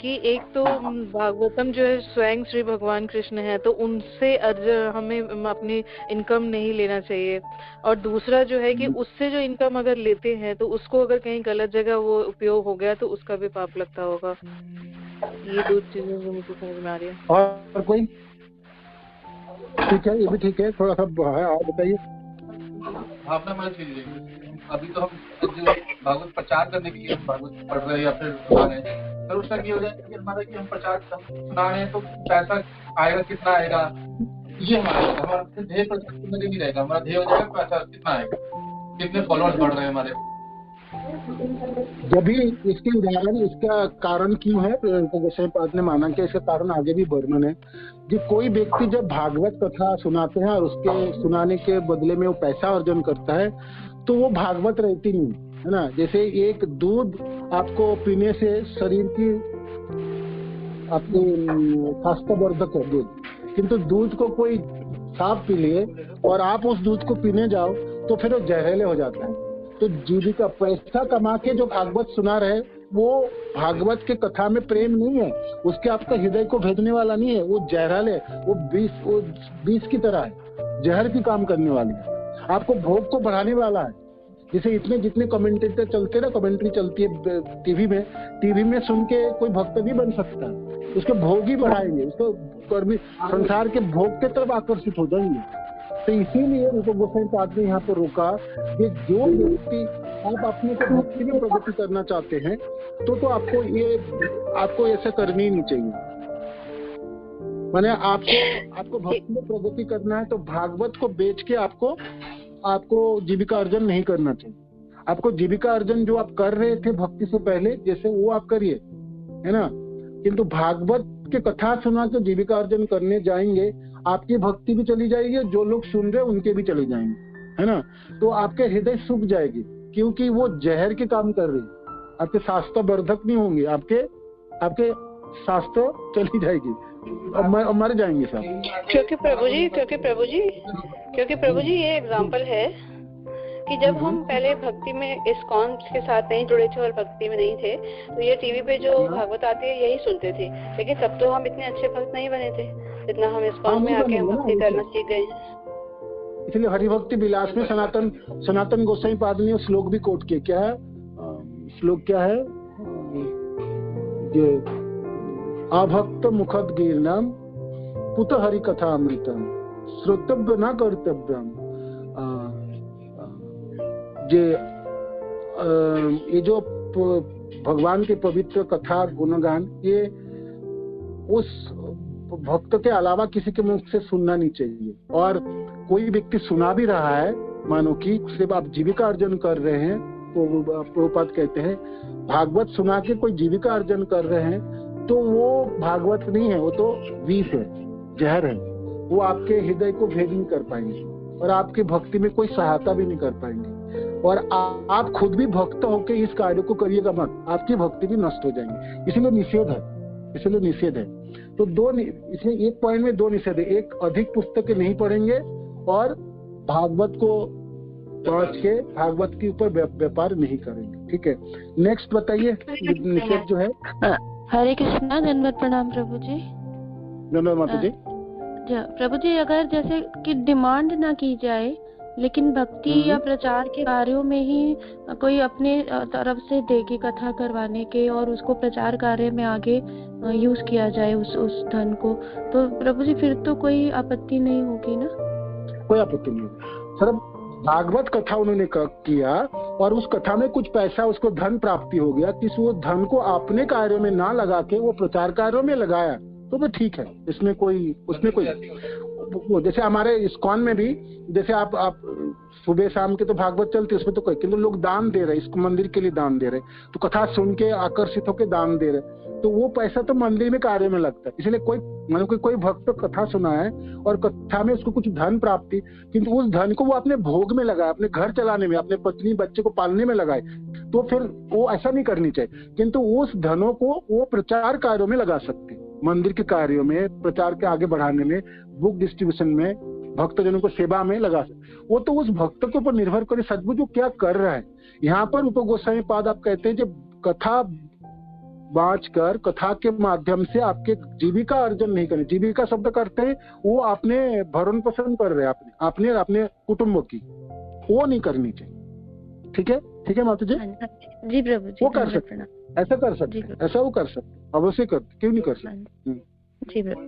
कि एक तो भागवतम जो है स्वयं श्री भगवान कृष्ण है, तो उनसे हमें अपनी इनकम नहीं लेना चाहिए, और दूसरा जो है कि उससे जो इनकम अगर लेते हैं तो उसको अगर कहीं गलत जगह वो उपयोग हो गया तो उसका भी पाप लगता होगा। ये दो चीजें जो मुझे समझ में आ रही है। और कोई ठीक है, ये भी ठीक है, थोड़ा सा है और बताइए। भावना मान लीजिए अभी तो हम जो भागवत प्रचार करने के लिए हम भागवत पढ़ रहे हैं या फिर सुना रहे हैं, फिर उसका ये हो जाए कि हमारा कि हम प्रचार सुना रहे हैं तो पैसा आएगा, कितना आएगा, ये हमारा ध्येय प्रचार नहीं रहेगा। हमारा ध्येय हो जाएगा पैसा कितना आएगा, कितने फॉलोअर्स बढ़ रहे हैं हमारे। जब भी इसके उदाहरण, इसका कारण क्यों है गोसाई पाद ने माना कि इसका कारण आगे भी वर्णन है कि कोई व्यक्ति जब भागवत कथा सुनाते हैं और उसके सुनाने के बदले में वो पैसा अर्जन करता है तो वो भागवत रहती नहीं है ना। जैसे एक दूध आपको पीने से शरीर की आपकी स्वास्थ्यवर्धक है दूध, किंतु दूध को कोई साफ पी लिए और आप उस दूध को पीने जाओ तो फिर वो जहरीले हो जाता है। तो जीविका पैसा कमा के जो भागवत सुना रहे वो भागवत के कथा में प्रेम नहीं है, उसके आपका हृदय को भेदने वाला नहीं है, वो जहरीले, वो बीस की तरह है, जहर की काम करने वाली है, आपको भोग को बढ़ाने वाला है। जैसे इतने जितने कमेंटेटर चलते ना, कमेंट्री चलती है टीवी में सुन के कोई भक्त भी बन सकता है, उसके भोग ही बढ़ाएंगे, उसको संसार के भोग के तरफ आकर्षित हो जाएंगे। तो इसीलिए रूप गोसाई पाद ने यहाँ पर रोका कि जो व्यक्ति आप अपने को भक्ति में प्रगति करना चाहते हैं तो आपको ऐसा करनी ही नहीं चाहिए। माने आपको भक्ति में प्रगति करना है तो भागवत को बेच के आपको जीविका अर्जन नहीं करना चाहिए। आपको जीविका अर्जन जो आप कर रहे थे भक्ति से पहले जैसे वो आप करिए, है ना, किंतु भागवत के कथा सुना के जीविका अर्जन करने जाएंगे, आपकी भक्ति भी चली जाएगी, जो लोग सुन रहे उनके भी चले जाएंगे, है ना। तो आपके हृदय सूख जाएगी क्योंकि वो जहर के काम कर रही है, आपके स्वास्थ्य वर्धक नहीं होंगे, आपके स्वास्थ्य चली जाएगी और मर जाएंगे सब। क्योंकि प्रभु जी ये एग्जाम्पल है कि जब हम पहले भक्ति में इस्कॉन के साथ नहीं जुड़े थे और भक्ति में नहीं थे तो ये टीवी पे जो भागवत आती है यही सुनते थे, लेकिन तब तो हम इतने अच्छे भक्त नहीं बने थे जितना हम इस्कॉन में आके हम भक्ति करना सीख गए हैं। इसलिए हरिभक्ति विलास में सनातन गोसाई पाद ने श्लोक भी कोट किया। क्या है श्लोक, क्या है ये, अभक्त मुखद गिरनाम पुत हरि कथा अमृतम श्रोतव्य न कर्तव्यम। ये जो भगवान के पवित्र कथा गुणगान ये उस भक्त के अलावा किसी के मुख से सुनना नहीं चाहिए। और कोई व्यक्ति सुना भी रहा है, मानो कि सिर्फ आप जीविका अर्जन कर रहे हैं, तो प्रभुपाद कहते हैं भागवत सुना के कोई जीविका अर्जन कर रहे हैं तो वो भागवत नहीं है, वो तो विष है, जहर है, वो आपके हृदय को भेद नहीं कर पाएंगे और आपकी भक्ति में कोई सहायता भी नहीं कर पाएंगे। और आप खुद भी भक्त होकर इस कार्य को करिएगा मत, आपकी भक्ति भी नष्ट हो जाएंगी। इसलिए निषेध है। तो इसमें एक पॉइंट में दो निषेध है, एक अधिक पुस्तकें नहीं पढ़ेंगे और भागवत को पढ़ के भागवत के ऊपर व्यापार नहीं करेंगे। ठीक है, नेक्स्ट बताइए निषेध जो है। हरे कृष्णा, दंडवत प्रणाम प्रभु जी। धन्यवाद माता जी। प्रभु जी, अगर जैसे कि डिमांड ना की जाए लेकिन भक्ति या प्रचार के कार्यों में ही कोई अपने तरफ से दे की कथा करवाने के और उसको प्रचार कार्य में आगे यूज किया जाए उस धन को, तो प्रभु जी फिर तो कोई आपत्ति नहीं होगी ना? कोई आपत्ति नहीं होगी सर। भागवत कथा उन्होंने किया और उस कथा में कुछ पैसा उसको धन प्राप्ति हो गया, किस वो धन को अपने कार्यों में ना लगा के वो प्रचार कार्यों में लगाया तो वो ठीक है। इसमें कोई उसमें कोई जैसे हमारे इस्कॉन में भी जैसे आप सुबह शाम के तो भागवत चलते उसमें तो कोई, किंतु लोग दान दे रहे, इसको मंदिर के लिए दान दे रहे, तो कथा सुन के आकर्षित होकर दान दे रहे, तो वो पैसा तो मंदिर में कार्य में लगता है। इसलिए कोई भक्त कथा सुना है और कथा में उसको कुछ धन प्राप्ति, किंतु उस धन को वो अपने भोग में लगाए, अपने घर चलाने में, अपने पत्नी बच्चे को पालने में लगाए, तो फिर वो ऐसा नहीं करनी चाहिए। किंतु उस धनों को वो प्रचार कार्यों में लगा सकते, मंदिर के कार्यों में, प्रचार के आगे बढ़ाने में, बुक डिस्ट्रीब्यूशन में, भक्तजनों को सेवा में लगा सकते। वो तो उस भक्त के ऊपर निर्भर करे सचमुच वो क्या कर रहा है। यहाँ पर उप गोस्वामी पाद आप कहते हैं जब कथा बाँच कर कथा के माध्यम से आपके जीविका अर्जन नहीं करनी, जीविका शब्द करते हैं वो अपने भरण पोषण कर रहे हैं अपने कुटुंबों की, वो नहीं करनी चाहिए। ठीक है माता जी। जी प्रभु जी, वो कर सकते हैं, ऐसा कर सकते हैं, ऐसा वो कर सकते, अवश्य करते, क्यों नहीं कर सकते। जी प्रभु।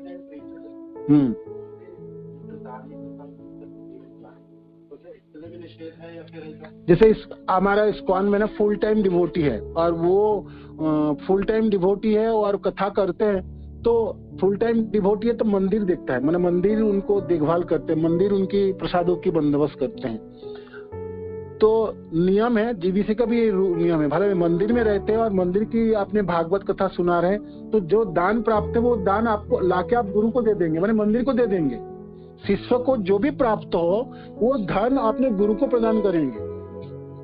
जैसे हमारा इस्कॉन में ना फुल टाइम डिवोटी है और वो फुल टाइम डिवोटी है और कथा करते हैं, तो फुल टाइम डिवोटी है तो मंदिर देखता है, मतलब मंदिर उनको देखभाल करते हैं, मंदिर उनकी प्रसादों की बंदोबस्त करते हैं। तो नियम है, जीबीसी का भी नियम है, भले मंदिर में रहते हैं और मंदिर की आपने भागवत कथा सुना रहे हैं, तो जो दान प्राप्त है वो दान आपको लाके आप गुरु को दे देंगे, मतलब मंदिर को दे देंगे। शिष्य को जो भी प्राप्त हो वो धन आपने गुरु को प्रदान करेंगे,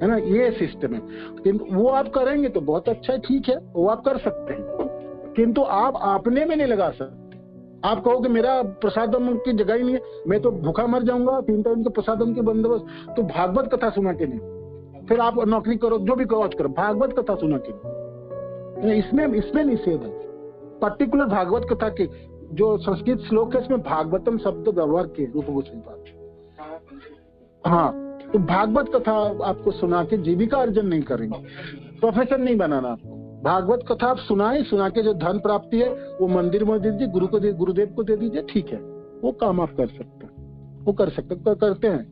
है ना, ये सिस्टम है। किंतु वो आप करेंगे तो बहुत अच्छा है, ठीक है, वो आप कर सकते हैं, किंतु आप अपने में नहीं लगा सकते। आप कहोगे मेरा प्रसादम की जगह ही नहीं है, मैं तो भूखा मर जाऊंगा, 3 टाइम के प्रसादम के बंदोबस्त, तो भागवत कथा सुना के नहीं, फिर आप नौकरी करो जो भी करो, भागवत कथा सुना के नहीं, इसमें निषेध है। पर्टिकुलर भागवत कथा के जो संस्कृत श्लोक है इसमें भागवतम शब्द व्यवहार के रूप गोस्वामी पाद। हाँ, तो भागवत कथा आपको सुना के जीविका अर्जन नहीं करेंगे, प्रोफेसर नहीं बनाना आपको। भागवत कथा आप सुना के जो धन प्राप्ति है वो मंदिर में दे दीजिए, गुरुदेव को दे दीजिए, ठीक है, वो काम आप कर सकते हैं, वो कर सकते करते हैं।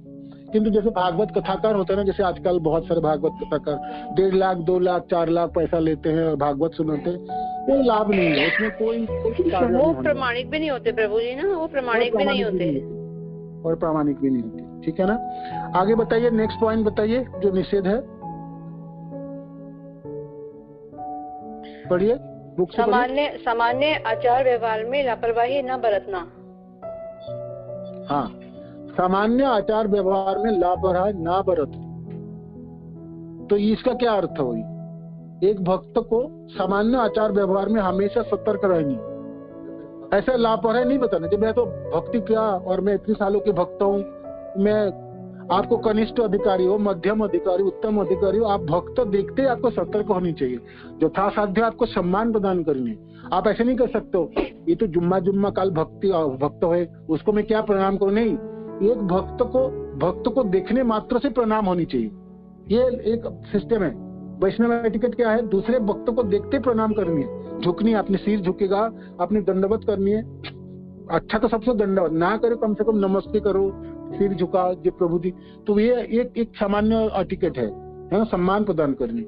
किंतु जैसे भागवत कथाकार होते हैं ना, जैसे आजकल बहुत सारे भागवत कथाकार 1.5 लाख 2 लाख 4 लाख पैसा लेते हैं और भागवत सुनाते हैं, कोई लाभ नहीं है उसमें, कोई वो प्रमाणिक भी नहीं होते प्रभु जी ना, वो प्रमाणिक भी नहीं होते और प्रामाणिक भी नहीं होते। ठीक है ना, आगे बताइए, नेक्स्ट पॉइंट बताइए जो निषेध है, पढ़िए बुक से। सामान्य आचार व्यवहार में लापरवाही न बरतना। हाँ, सामान्य आचार व्यवहार में लापरवाही ना बरतना, तो इसका क्या अर्थ हुई? एक भक्त को सामान्य आचार व्यवहार में हमेशा सतर्क रहनी, ऐसा लापरवाही नहीं बताना जब मैं तो भक्ति किया और मैं इतने सालों के भक्त हूँ, मैं आपको कनिष्ठ अधिकारी हो, मध्यम अधिकारी, उत्तम अधिकारी हो, आप भक्त देखते ही आपको सतर्क होनी चाहिए, यथासाध्य आपको सम्मान प्रदान करनी। आप ऐसे नहीं कर सकते हो ये तो जुम्मा काल भक्त है उसको मैं क्या प्रणाम करूं, नहीं, एक भक्त को देखने मात्र से प्रणाम होनी चाहिए, ये एक सिस्टम है। वैष्णव एटिकेट क्या है? दूसरे भक्त को देखते प्रणाम करनी है, झुकनी, अपने सिर झुकेगा, अपनी दंडवत करनी है। अच्छा तो सबसे दंडवत ना करो, कम से कम नमस्ते करो, सिर झुका जय प्रभु जी, तो ये एक सामान्य एटिकेट है ना, सम्मान प्रदान करनी।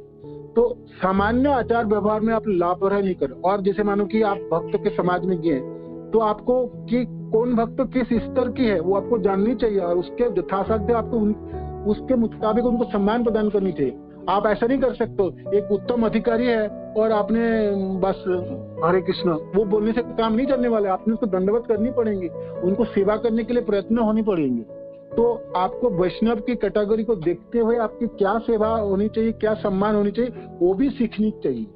तो सामान्य आचार व्यवहार में आप लापरवाही नहीं करें। और जैसे मानो कि आप भक्त के समाज में गए तो आपको कि कौन भक्त किस स्तर की है वो आपको जाननी चाहिए और उसके यथासाध्य आपको उसके मुताबिक उनको सम्मान प्रदान करनी चाहिए। आप ऐसा नहीं कर सकते, एक उत्तम अधिकारी है और आपने बस हरे कृष्ण वो बोलने से काम नहीं चलने वाले, आपने उसको दंडवत करनी पड़ेगी, उनको सेवा करने के लिए प्रयत्न होनी पड़ेंगे। तो आपको वैष्णव की कैटेगरी को देखते हुए आपकी क्या सेवा होनी चाहिए, क्या सम्मान होनी चाहिए, वो भी सीखनी चाहिए।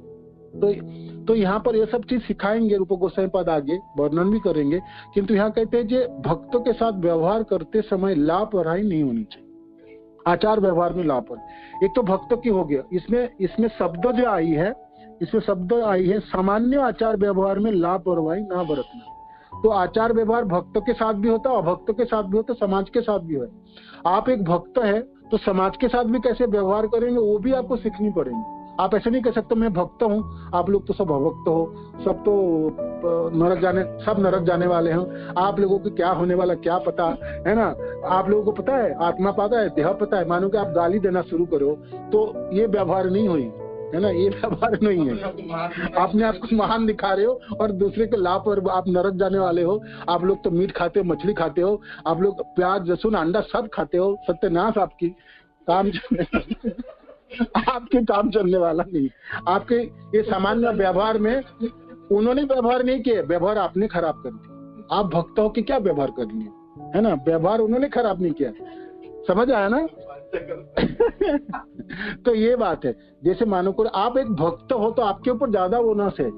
तो यहाँ पर ये सब चीज सिखाएंगे रूप गोस्वामी पाद, आगे वर्णन भी करेंगे। किंतु यहाँ कहते हैं कि भक्तों के साथ व्यवहार करते समय लापरवाही नहीं होनी चाहिए, आचार व्यवहार में लापरवाही। एक तो भक्तों की हो गया, इसमें शब्द जो आई है इसमें शब्द आई है सामान्य आचार व्यवहार में लापरवाही ना बरतना। तो आचार व्यवहार भक्तों के साथ भी होता है, अभक्तों के साथ भी होता है, समाज के साथ भी है। आप एक भक्त है तो समाज के साथ भी कैसे व्यवहार करेंगे वो भी आपको सीखनी पड़ेगी। आप ऐसे नहीं कह सकते मैं भक्त हूँ, आप लोग तो सब अभक्त हो, सब तो नरक जाने, सब नरक जाने वाले हैं, आप लोगों को क्या होने वाला क्या पता है ना। आप लोगों को पता है, आत्मा पता है, देह पता है। मानो कि आप गाली देना शुरू करो तो ये व्यवहार नहीं हुई है ना, ये व्यवहार नहीं है। आपने आपको महान दिखा रहे हो और दूसरे के लाभ पर आप नरक जाने वाले हो। आप लोग तो मीट खाते हो, मछली खाते हो, आप लोग प्याज लहसुन अंडा सब खाते हो। सत्यानाश आपकी काम आपके काम चलने वाला नहीं। आपके ये सामान्य व्यवहार में उन्होंने व्यवहार नहीं किए, व्यवहार आपने खराब कर दिया। आप भक्त हो कि क्या व्यवहार कर लिए है ना, व्यवहार उन्होंने खराब नहीं किया। समझ आया ना। तो ये बात है। जैसे मानो को आप एक भक्त हो तो आपके ऊपर ज्यादा बोनस है,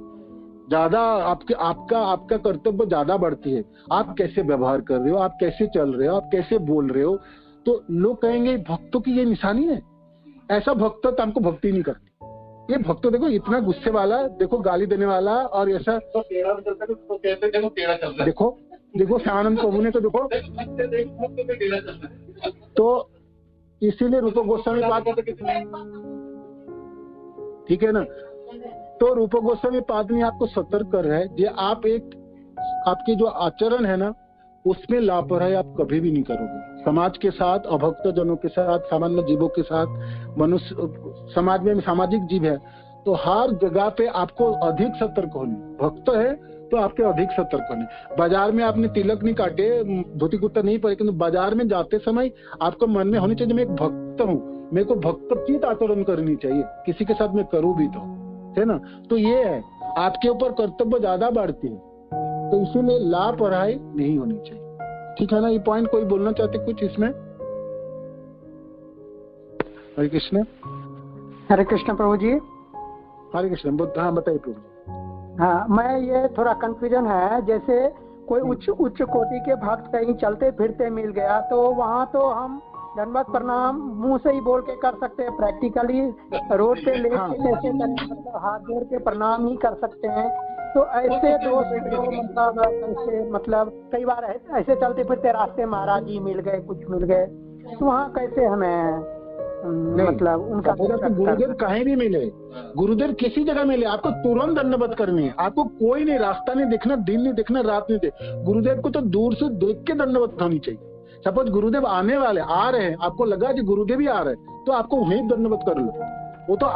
ज्यादा आपका कर्तव्य ज्यादा बढ़ती है। आप कैसे व्यवहार कर रहे हो, आप कैसे चल रहे हो, आप कैसे बोल रहे हो, तो लोग कहेंगे भक्तों की ये निशानी है। ऐसा भक्त तो हमको भक्ति नहीं करती। ये भक्त देखो इतना गुस्से वाला, देखो गाली देने वाला, और ऐसा देखो श्यामानंद प्रभु ने तो देखो। तो इसीलिए रूप गोस्वामी पाद, ठीक है ना। तो रूप गोस्वामी पाद में आपको सतर्क कर रहा है कि आप आपके जो आचरण है ना उसमें लापरवाही आप कभी भी नहीं करोगे। समाज के साथ, अभक्त जनों के साथ, सामान्य जीवों के साथ, मनुष्य समाज में सामाजिक जीव है तो हर जगह पे आपको अधिक सतर्क होने। भक्त है तो आपके अधिक सतर्क होने। बाजार में आपने तिलक नहीं काटे, धोती कुर्ता नहीं पहने, किंतु बाजार में जाते समय आपको मन में होनी चाहिए मैं एक भक्त हूँ, मेरे को भक्तित आचरण करनी चाहिए, किसी के साथ मैं करूँ भी तो, है ना। तो ये है, आपके ऊपर कर्तव्य ज्यादा बढ़ती है, तो इसीलिए लापरवाही नहीं होनी चाहिए। ठीक है ना। ये पॉइंट कोई बोलना चाहते कुछ इसमें? हरे कृष्ण। हरे कृष्ण प्रभु जी। हरे कृष्ण। हाँ बताइए प्रभु जी। हाँ, मैं ये थोड़ा कंफ्यूजन है। जैसे कोई उच्च कोटि के भक्त कहीं चलते फिरते मिल गया तो वहाँ तो हम दंडवत प्रणाम मुंह से ही बोल के कर सकते हैं, प्रैक्टिकली रोड पे लेट के ऐसे मतलब हाथ जोड़ के प्रणाम ही कर सकते हैं। तो ऐसे दोस्त मतलब कई बार ऐसे चलते फिरते रास्ते महाराज जी मिल गए, कुछ मिल गए, तो वहाँ कैसे हमें मतलब उनका गुरुदेव कहीं भी मिले, गुरुदेव किसी जगह मिले, आपको तुरंत दंडवत करनी है। आपको कोई नहीं, रास्ता नहीं देखना, दिन नहीं देखना, रात नहीं देखना, गुरुदेव को तो दूर से देख के दंडवत होनी चाहिए। सपोज गुरुदेव आने वाले आ रहे हैं, आपको लगा कि गुरुदेव ही आ रहे हैं तो आपको वहीं दंडवत कर लो। वो तो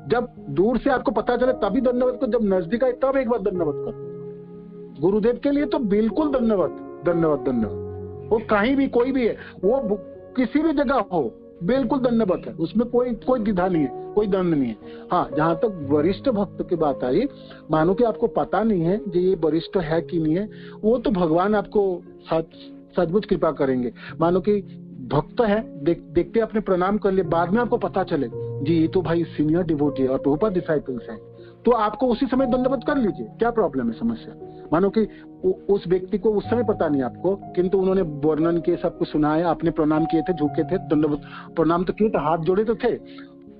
जब दूर से आपको पता चले तभी दंडवत को, जब नजदीक आए तब एक बार दंडवत करो। गुरुदेव के लिए तो बिल्कुल दंडवत दंडवत दंडवत। वो कहीं भी कोई भी है, वो किसी भी जगह हो, बिल्कुल दंडवत है, उसमें कोई द्विधा नहीं है, कोई दंड नहीं है। हाँ, जहाँ तक वरिष्ठ भक्त की बात आई, मानो कि आपको पता नहीं है कि ये वरिष्ठ है कि नहीं है, वो तो भगवान आपको सचमुच कृपा करेंगे। मानो कि भक्त है, देखते अपने प्रणाम कर ले, बाद में आपको पता चले जी ये तो भाई सीनियर डिवोटी है और प्रभुपाद डिसाइपल्स हैं, तो आपको उसी समय दंडवत कर लीजिए। क्या प्रॉब्लम है, समस्या? मानो कि उस व्यक्ति को उस समय पता नहीं आपको, किंतु उन्होंने वर्णन किए, सब कुछ सुनाया, आपने प्रणाम किए थे, झुके थे, दंडवत प्रणाम तो किए थे, हाथ जोड़े तो थे।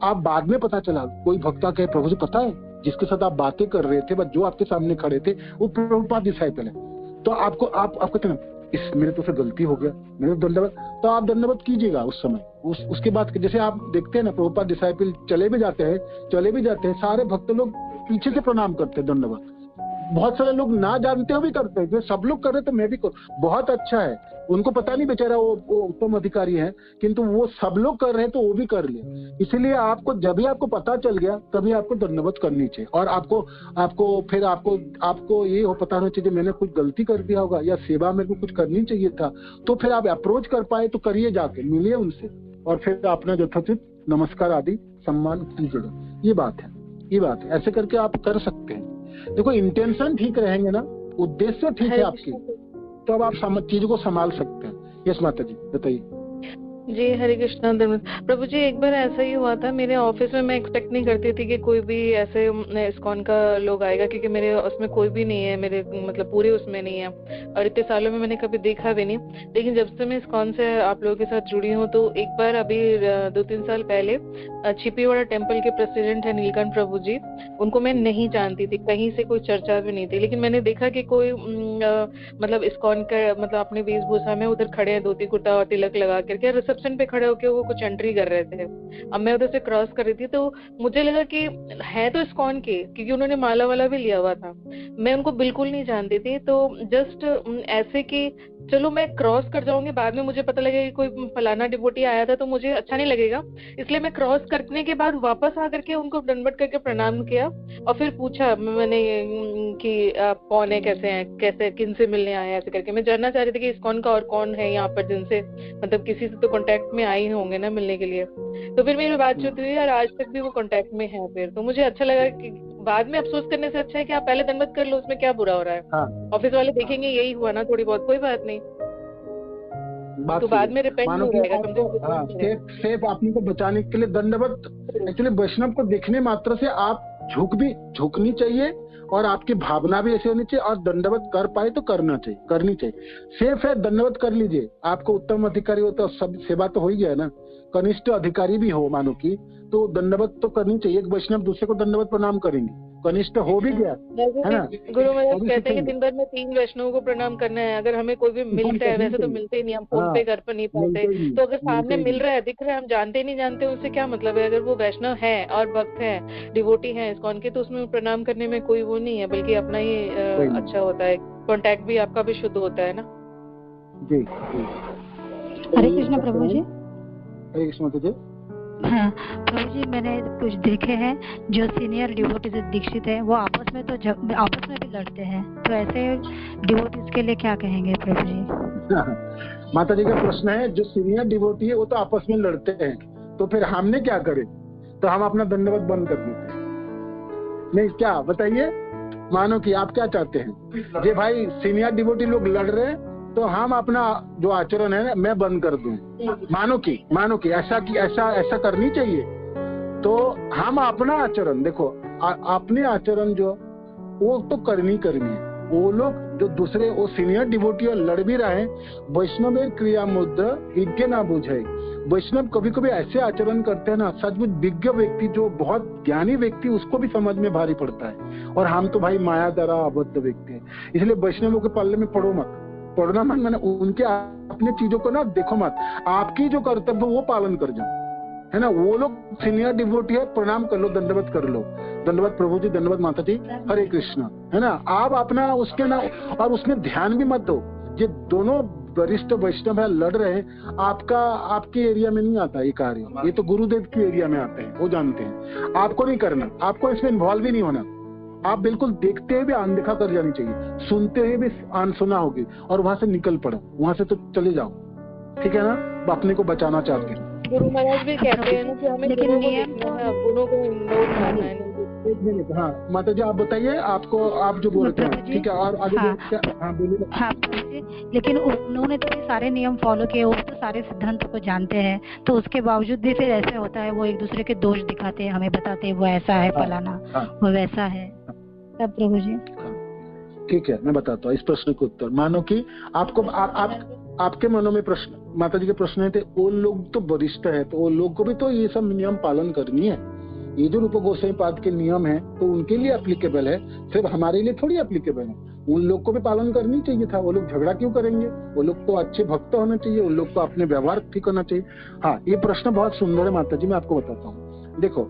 आप बाद में पता चला कोई भक्ता कहे प्रभु जी पता है जिसके साथ आप बातें कर रहे थे, बस जो आपके सामने खड़े थे वो प्रभुपाद डिसाइपल है। तो आप कहते हैं इस मेरे तो से गलती हो गया, मेरे दंडवत, तो आप दंडवत कीजिएगा उस समय। उसके बाद जैसे आप देखते हैं ना, प्रभुपाद डिसाइपल चले भी जाते हैं, सारे भक्त लोग पीछे से प्रणाम करते हैं, दंडवत। बहुत सारे लोग ना जानते हो भी करते हैं, सब लोग कर रहे तो मैं भी करूं, बहुत अच्छा है। उनको पता नहीं बेचारा वो उत्तम अधिकारी है, किंतु वो सब लोग कर रहे हैं तो वो भी कर ले। इसीलिए आपको जब भी आपको पता चल गया तभी आपको दंडवत करनी चाहिए। और आपको ये हो पता होना चाहिए मैंने कुछ गलती कर दिया होगा या सेवा मेरे को कुछ करनी चाहिए था, तो फिर आप अप्रोच कर पाए तो करिए, जाके मिलिए उनसे और फिर अपना यथोचित नमस्कार आदि सम्मान कीजिएगा। ये बात है, ऐसे करके आप कर सकते हैं। देखो इंटेंशन ठीक रहेंगे ना, उद्देश्य ठीक है आपकी, तो अब आप चीजों को संभाल सकते हैं। यस माता जी बताइए। जी हरे कृष्णा धन्यवाद प्रभु जी। एक बार ऐसा ही हुआ था मेरे ऑफिस में। मैं एक्सपेक्ट नहीं करती थी कि कोई भी ऐसे इस्कॉन का लोग आएगा, क्योंकि मेरे उसमें कोई भी नहीं है, मेरे मतलब पूरे उसमें नहीं है, और इतने सालों में मैंने कभी देखा भी नहीं। लेकिन जब से मैं इस्कॉन से आप लोगों के साथ जुड़ी हूँ, तो एक बार अभी 2-3 साल पहले छिपीवाड़ा टेम्पल के प्रेसिडेंट है नीलकंठ प्रभु जी, उनको मैं नहीं जानती थी, कहीं से कोई चर्चा भी नहीं थी। लेकिन मैंने देखा कि कोई मतलब इस्कॉन का मतलब अपने वेशभूषा में उधर खड़े हैं, धोती कुर्ता और तिलक लगा करके रिसेप्शन पे खड़े होकर वो कुछ एंट्री कर रहे थे। अब मैं उधर से क्रॉस कर रही थी, तो मुझे लगा कि है तो इस्कॉन के, क्योंकि उन्होंने माला वाला भी लिया हुआ था। मैं उनको बिल्कुल नहीं जानती थी, तो जस्ट ऐसे कि चलो मैं क्रॉस कर जाऊंगी, बाद में मुझे पता लगेगा कि कोई फलाना डिवोटी आया था, तो मुझे अच्छा नहीं लगेगा। इसलिए मैं क्रॉस करने के बाद वापस आकर के उनको दंडवत करके प्रणाम किया, और फिर पूछा मैंने कि आप कौन है, कैसे हैं, कैसे किन से मिलने आए हैं, ऐसे करके मैं जानना चाह रही थी कि इस्कॉन का और कौन है यहाँ पर जिनसे मतलब किसी से तो कांटेक्ट में आए होंगे ना मिलने के लिए। तो फिर मेरी बातचीत हुई और आज तक भी वो कांटेक्ट में है। फिर तो मुझे अच्छा लगा कि बाद में अफसोस करने से अच्छा है कि आप पहले दंडवत कर लो, उसमें क्या बुरा हो रहा है। ऑफिस वाले देखेंगे यही हुआ ना, थोड़ी बहुत कोई बात नहीं, तो बाद में रिपेंट हो जाएगा। समझो सेफ आपने को बचाने के लिए दंडवत, एक्चुअली वैष्णव को देखने मात्र से आप झुकनी चाहिए, और आपकी भावना भी ऐसी होनी चाहिए, और दंडवत कर पाए तो करनी चाहिए। सेफ है, दंडवत कर लीजिए। आपको उत्तम अधिकारी हो तो सब सेवा तो हो ही गया ना, कनिष्ठ अधिकारी भी हो मानो की, तो दंडवत तो करनी चाहिए। एक वैष्णव दूसरे को दंडवत प्रणाम करेंगे, कनिष्ठ हो भी गया है ना। गुरु महाराज कहते हैं कि दिन भर में 3 वैष्णवों को प्रणाम करना है। अगर हमें कोई भी मिलता है, वैसे तो मिलते ही नहीं, हम फोन पे कर पर नहीं पाते, तो अगर सामने मिल रहा है, दिख रहा है, हम जानते नहीं जानते, उससे क्या मतलब है। अगर वो वैष्णव है और भक्त है, डिवोटी है इस्कॉन के, तो उसमें प्रणाम करने में कोई वो नहीं है, बल्कि अपना ही अच्छा होता है, कॉन्टेक्ट भी आपका भी शुद्ध होता है ना। जी हरे कृष्ण प्रभु जी। हरे कृष्ण जी। हाँ प्रभु जी, मैंने कुछ देखे हैं जो सीनियर डिवोटीज दीक्षित है, वो आपस में भी लड़ते हैं, तो ऐसे डिवोटीज के लिए क्या कहेंगे प्रभु जी? माता जी का प्रश्न है, जो सीनियर डिवोटी है वो तो आपस में लड़ते हैं, तो फिर हमने क्या करें? तो हम अपना दंडवत बंद कर देते हैं। नहीं क्या बताइए, मानो कि आप क्या चाहते हैं? जे भाई सीनियर डिवोटी लोग लड़ रहे हैं, तो हम अपना जो आचरण है मैं बंद कर दूं, मानो कि ऐसा करनी चाहिए। तो हम अपना आचरण देखो, अपने आचरण जो वो तो करनी है। वो लोग जो दूसरे वो सीनियर डिवोटी लड़ भी रहे हैं, वैष्णव क्रिया मुद्रा विज्ञ ना बुझे। वैष्णव कभी कभी ऐसे आचरण करते हैं ना, सचमुच विज्ञ व्यक्ति जो बहुत ज्ञानी व्यक्ति उसको भी समझ में भारी पड़ता है, और हम तो भाई माया द्वारा आबद्ध व्यक्ति है। इसलिए वैष्णवों के पल्ले में पढ़ना मत, मैंने उनके अपने चीजों को ना देखो मत, आपकी जो कर्तव्य वो पालन कर जाओ, है ना। वो लोग सीनियर डिवोटी है, प्रणाम कर लो, दंडवत कर लो। दंडवत प्रभु जी, दंडवत माता जी, हरे कृष्णा, है ना। आप अपना उसके ना, और उसमें ध्यान भी मत दो। ये दोनों वरिष्ठ वैष्णव है लड़ रहे हैं, आपके एरिया में नहीं आता ये कार्य, ये तो गुरुदेव के एरिया में आते हैं, वो जानते हैं। आपको नहीं करना, आपको इसमें इन्वॉल्व भी नहीं होना। आप बिल्कुल देखते हुए भी अनदेखा कर जानी चाहिए, सुनते हुए भी अनसुना होगी, और वहां से निकल पड़ो, वहां से तो चले जाओ, ठीक है ना। अपने को बचाना चाहते हैं। गुरु महाराज भी कहते हैं ना कि हमें गुरु को देखना है, गुरु को इग्नोर करना है। एक मिनट, हाँ माता जी आप बताइए, आप जो बोलते हैं, ठीक है, और आगे हाँ बोलिए। हाँ लेकिन उन्होंने तो सारे नियम फॉलो किए, वो तो सारे सिद्धांतों को जानते हैं, तो उसके बावजूद भी फिर ऐसे होता है, वो एक दूसरे के दोष दिखाते हैं, हमें बताते हैं वो ऐसा है फलाना, वो वैसा है। तब प्रभु जी ठीक है, मैं बताता हूँ इस प्रश्न के उत्तर। मानो कि आपको आपके मनों में प्रश्न, माता जी के प्रश्न थे, वो लोग तो वरिष्ठ है, तो वो लोग को भी तो ये सब नियम पालन करनी है। ये जो रूप गोस्वामी पाद के नियम है तो उनके लिए एप्लीकेबल है, सिर्फ हमारे लिए थोड़ी एप्लीकेबल है। उन लोग को भी पालन करनी चाहिए था, वो लोग झगड़ा क्यों करेंगे? वो लोग तो अच्छे भक्त होना चाहिए, उन लोग को अपने व्यवहार ठीक होना चाहिए। हाँ, ये प्रश्न बहुत सुंदर है माता जी, मैं आपको बताता हूँ। देखो,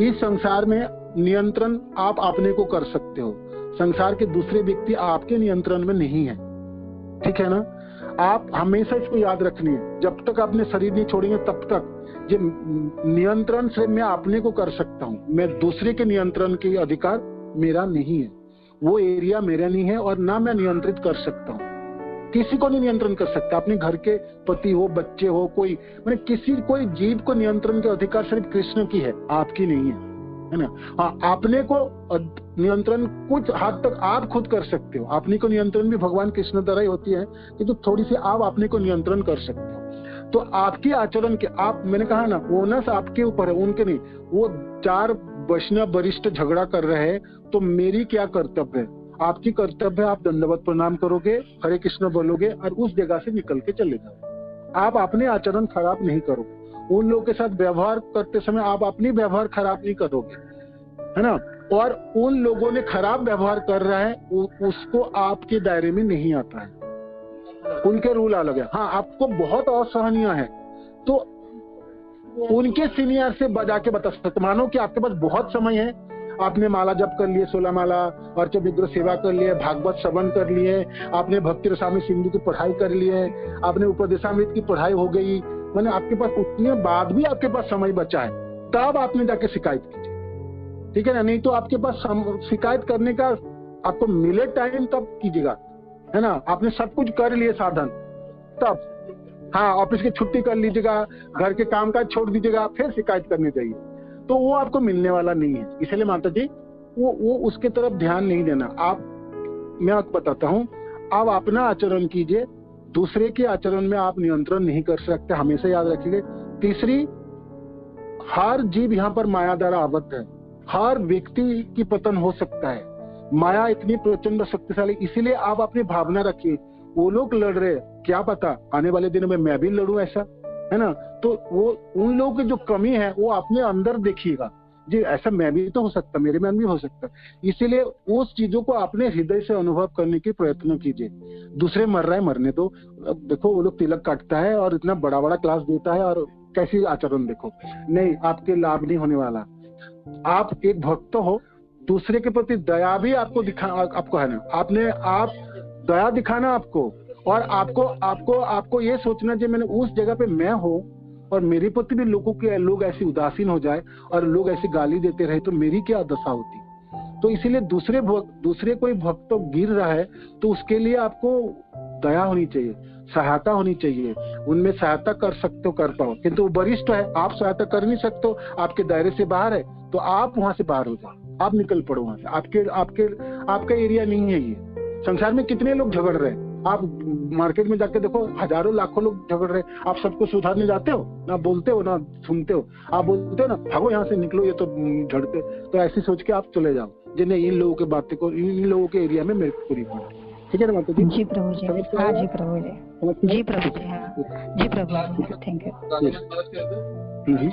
इस संसार में नियंत्रण आप अपने को कर सकते हो, संसार के दूसरे व्यक्ति आपके नियंत्रण में नहीं है, ठीक है ना। आप हमेशा इसको याद रखनी है, जब तक अपने शरीर नहीं छोड़ेंगे तब तक ये नियंत्रण से मैं अपने को कर सकता हूँ, मैं दूसरे के नियंत्रण के अधिकार मेरा नहीं है, वो एरिया मेरा नहीं है, और ना मैं नियंत्रित कर सकता हूँ। किसी को नहीं नियंत्रण कर सकता, अपने घर के पति हो, बच्चे हो, कोई कोई जीव को नियंत्रण के अधिकार सिर्फ कृष्ण की है, आपकी नहीं है ना। हाँ, अपने को नियंत्रण कुछ हद तक आप खुद कर सकते हो, अपने को नियंत्रण भी भगवान कृष्ण द्वारा ही होती है, कि तो थोड़ी सी आप अपने को नियंत्रण कर सकते हो। तो आपके आचरण के आप, मैंने कहा ना, ओनस आपके ऊपर है, उनके नहीं। वो 4 वैष्णव वरिष्ठ झगड़ा कर रहे हैं, तो मेरी क्या कर्तव्य है? आपकी कर्तव्य है, आप दंडवत प्रणाम करोगे, हरे कृष्ण बोलोगे और उस जगह से निकल के चले जाओ। आप अपने आचरण खराब नहीं करोगे। उन लोगों के साथ व्यवहार करते समय आप अपनी व्यवहार खराब नहीं करोगे, है ना। और उन लोगों ने खराब व्यवहार कर रहा है, उसको आपके दायरे में नहीं आता है, उनके रूल अलग है। हाँ, आपको बहुत असहनीय है तो उनके सीनियर से बजा के बता सकते। मानो कि आपके पास बहुत समय है, आपने माला जप कर लिए, 16 माला, अर्च विग्रह सेवा कर लिए, भागवत श्रवण कर लिए, आपने भक्ति रसामृत सिंधु की पढ़ाई कर लिए, आपने उपदेशामृत की पढ़ाई हो गई, मैंने आपके पास उतने बाद भी आपके पास समय बचा है, तब आपने जाके शिकायत कीजिए, ठीक है ना। नहीं तो आपके पास शिकायत करने का आपको मिले टाइम तब कीजिएगा, है ना। आपने सब कुछ कर लिए साधन, तब हाँ ऑफिस की छुट्टी कर लीजिएगा, घर के काम काज छोड़ दीजिएगा, फिर शिकायत करनी चाहिए, तो वो आपको मिलने वाला नहीं है। इसलिए माता जी वो उसके तरफ ध्यान नहीं देना। मैं आपको बताता हूँ, आप अपना आचरण कीजिए, दूसरे के आचरण में आप नियंत्रण नहीं कर सकते, हमेशा याद रखिए। तीसरी, हर जीव यहाँ पर माया द्वारा आबद्ध है, हर व्यक्ति की पतन हो सकता है, माया इतनी प्रचंड शक्तिशाली। इसीलिए आप अपनी भावना रखिए, वो लोग लड़ रहे, क्या पता आने वाले दिनों में मैं भी लड़ूं, ऐसा है ना। तो वो उन लोगों की जो कमी है वो अपने अंदर देखिएगा, जी ऐसा मैं भी तो हो सकता, मेरे में भी हो सकता। इसीलिए उस चीजों को अपने हृदय से अनुभव करने की प्रयत्न कीजिए। दूसरे मर रहे, मरने दो। देखो वो लोग तिलक काटता है और इतना बड़ा बड़ा क्लास देता है और कैसी आचरण देखो, नहीं, आपके लाभ नहीं होने वाला। आप एक भक्त हो, दूसरे के प्रति दया भी आपको है ना, आप दया दिखाना आपको, और आपको ये सोचना कि मैंने उस जगह पे मैं हूँ और मेरे प्रति भी लोग ऐसे उदासीन हो जाए और लोग ऐसी गाली देते रहे तो मेरी क्या दशा होती। तो इसीलिए दूसरे कोई भक्त गिर रहा है तो उसके लिए आपको दया होनी चाहिए, सहायता होनी चाहिए, उनमें सहायता कर सकते हो, कर पाओ। किंतु वरिष्ठ है, आप सहायता कर नहीं सकते हो, आपके दायरे से बाहर है, तो आप वहां से बाहर हो जाओ, आप निकल पड़ो वहां से। आपका एरिया नहीं है ये। संसार में कितने लोग झगड़ रहे हैं, आप मार्केट में जाके देखो, हजारों लाखों लोग झगड़ रहे हैं। आप सबको सुधारने जाते हो ना, बोलते हो ना सुनते हो। आप बोलते हो ना भागो यहाँ से, निकलो, ये तो झड़ते, तो ऐसी सोच के आप चले जाओ जिन्हें इन लोगों के बातें को, इन लोगों के एरिया में मेरे को पूरी पड़ा। ठीक है ना माता जी? जी प्रभु जी, हाँ जी प्रभु जी, जी प्रभु जी, हाँ जी प्रभु जी, थैंक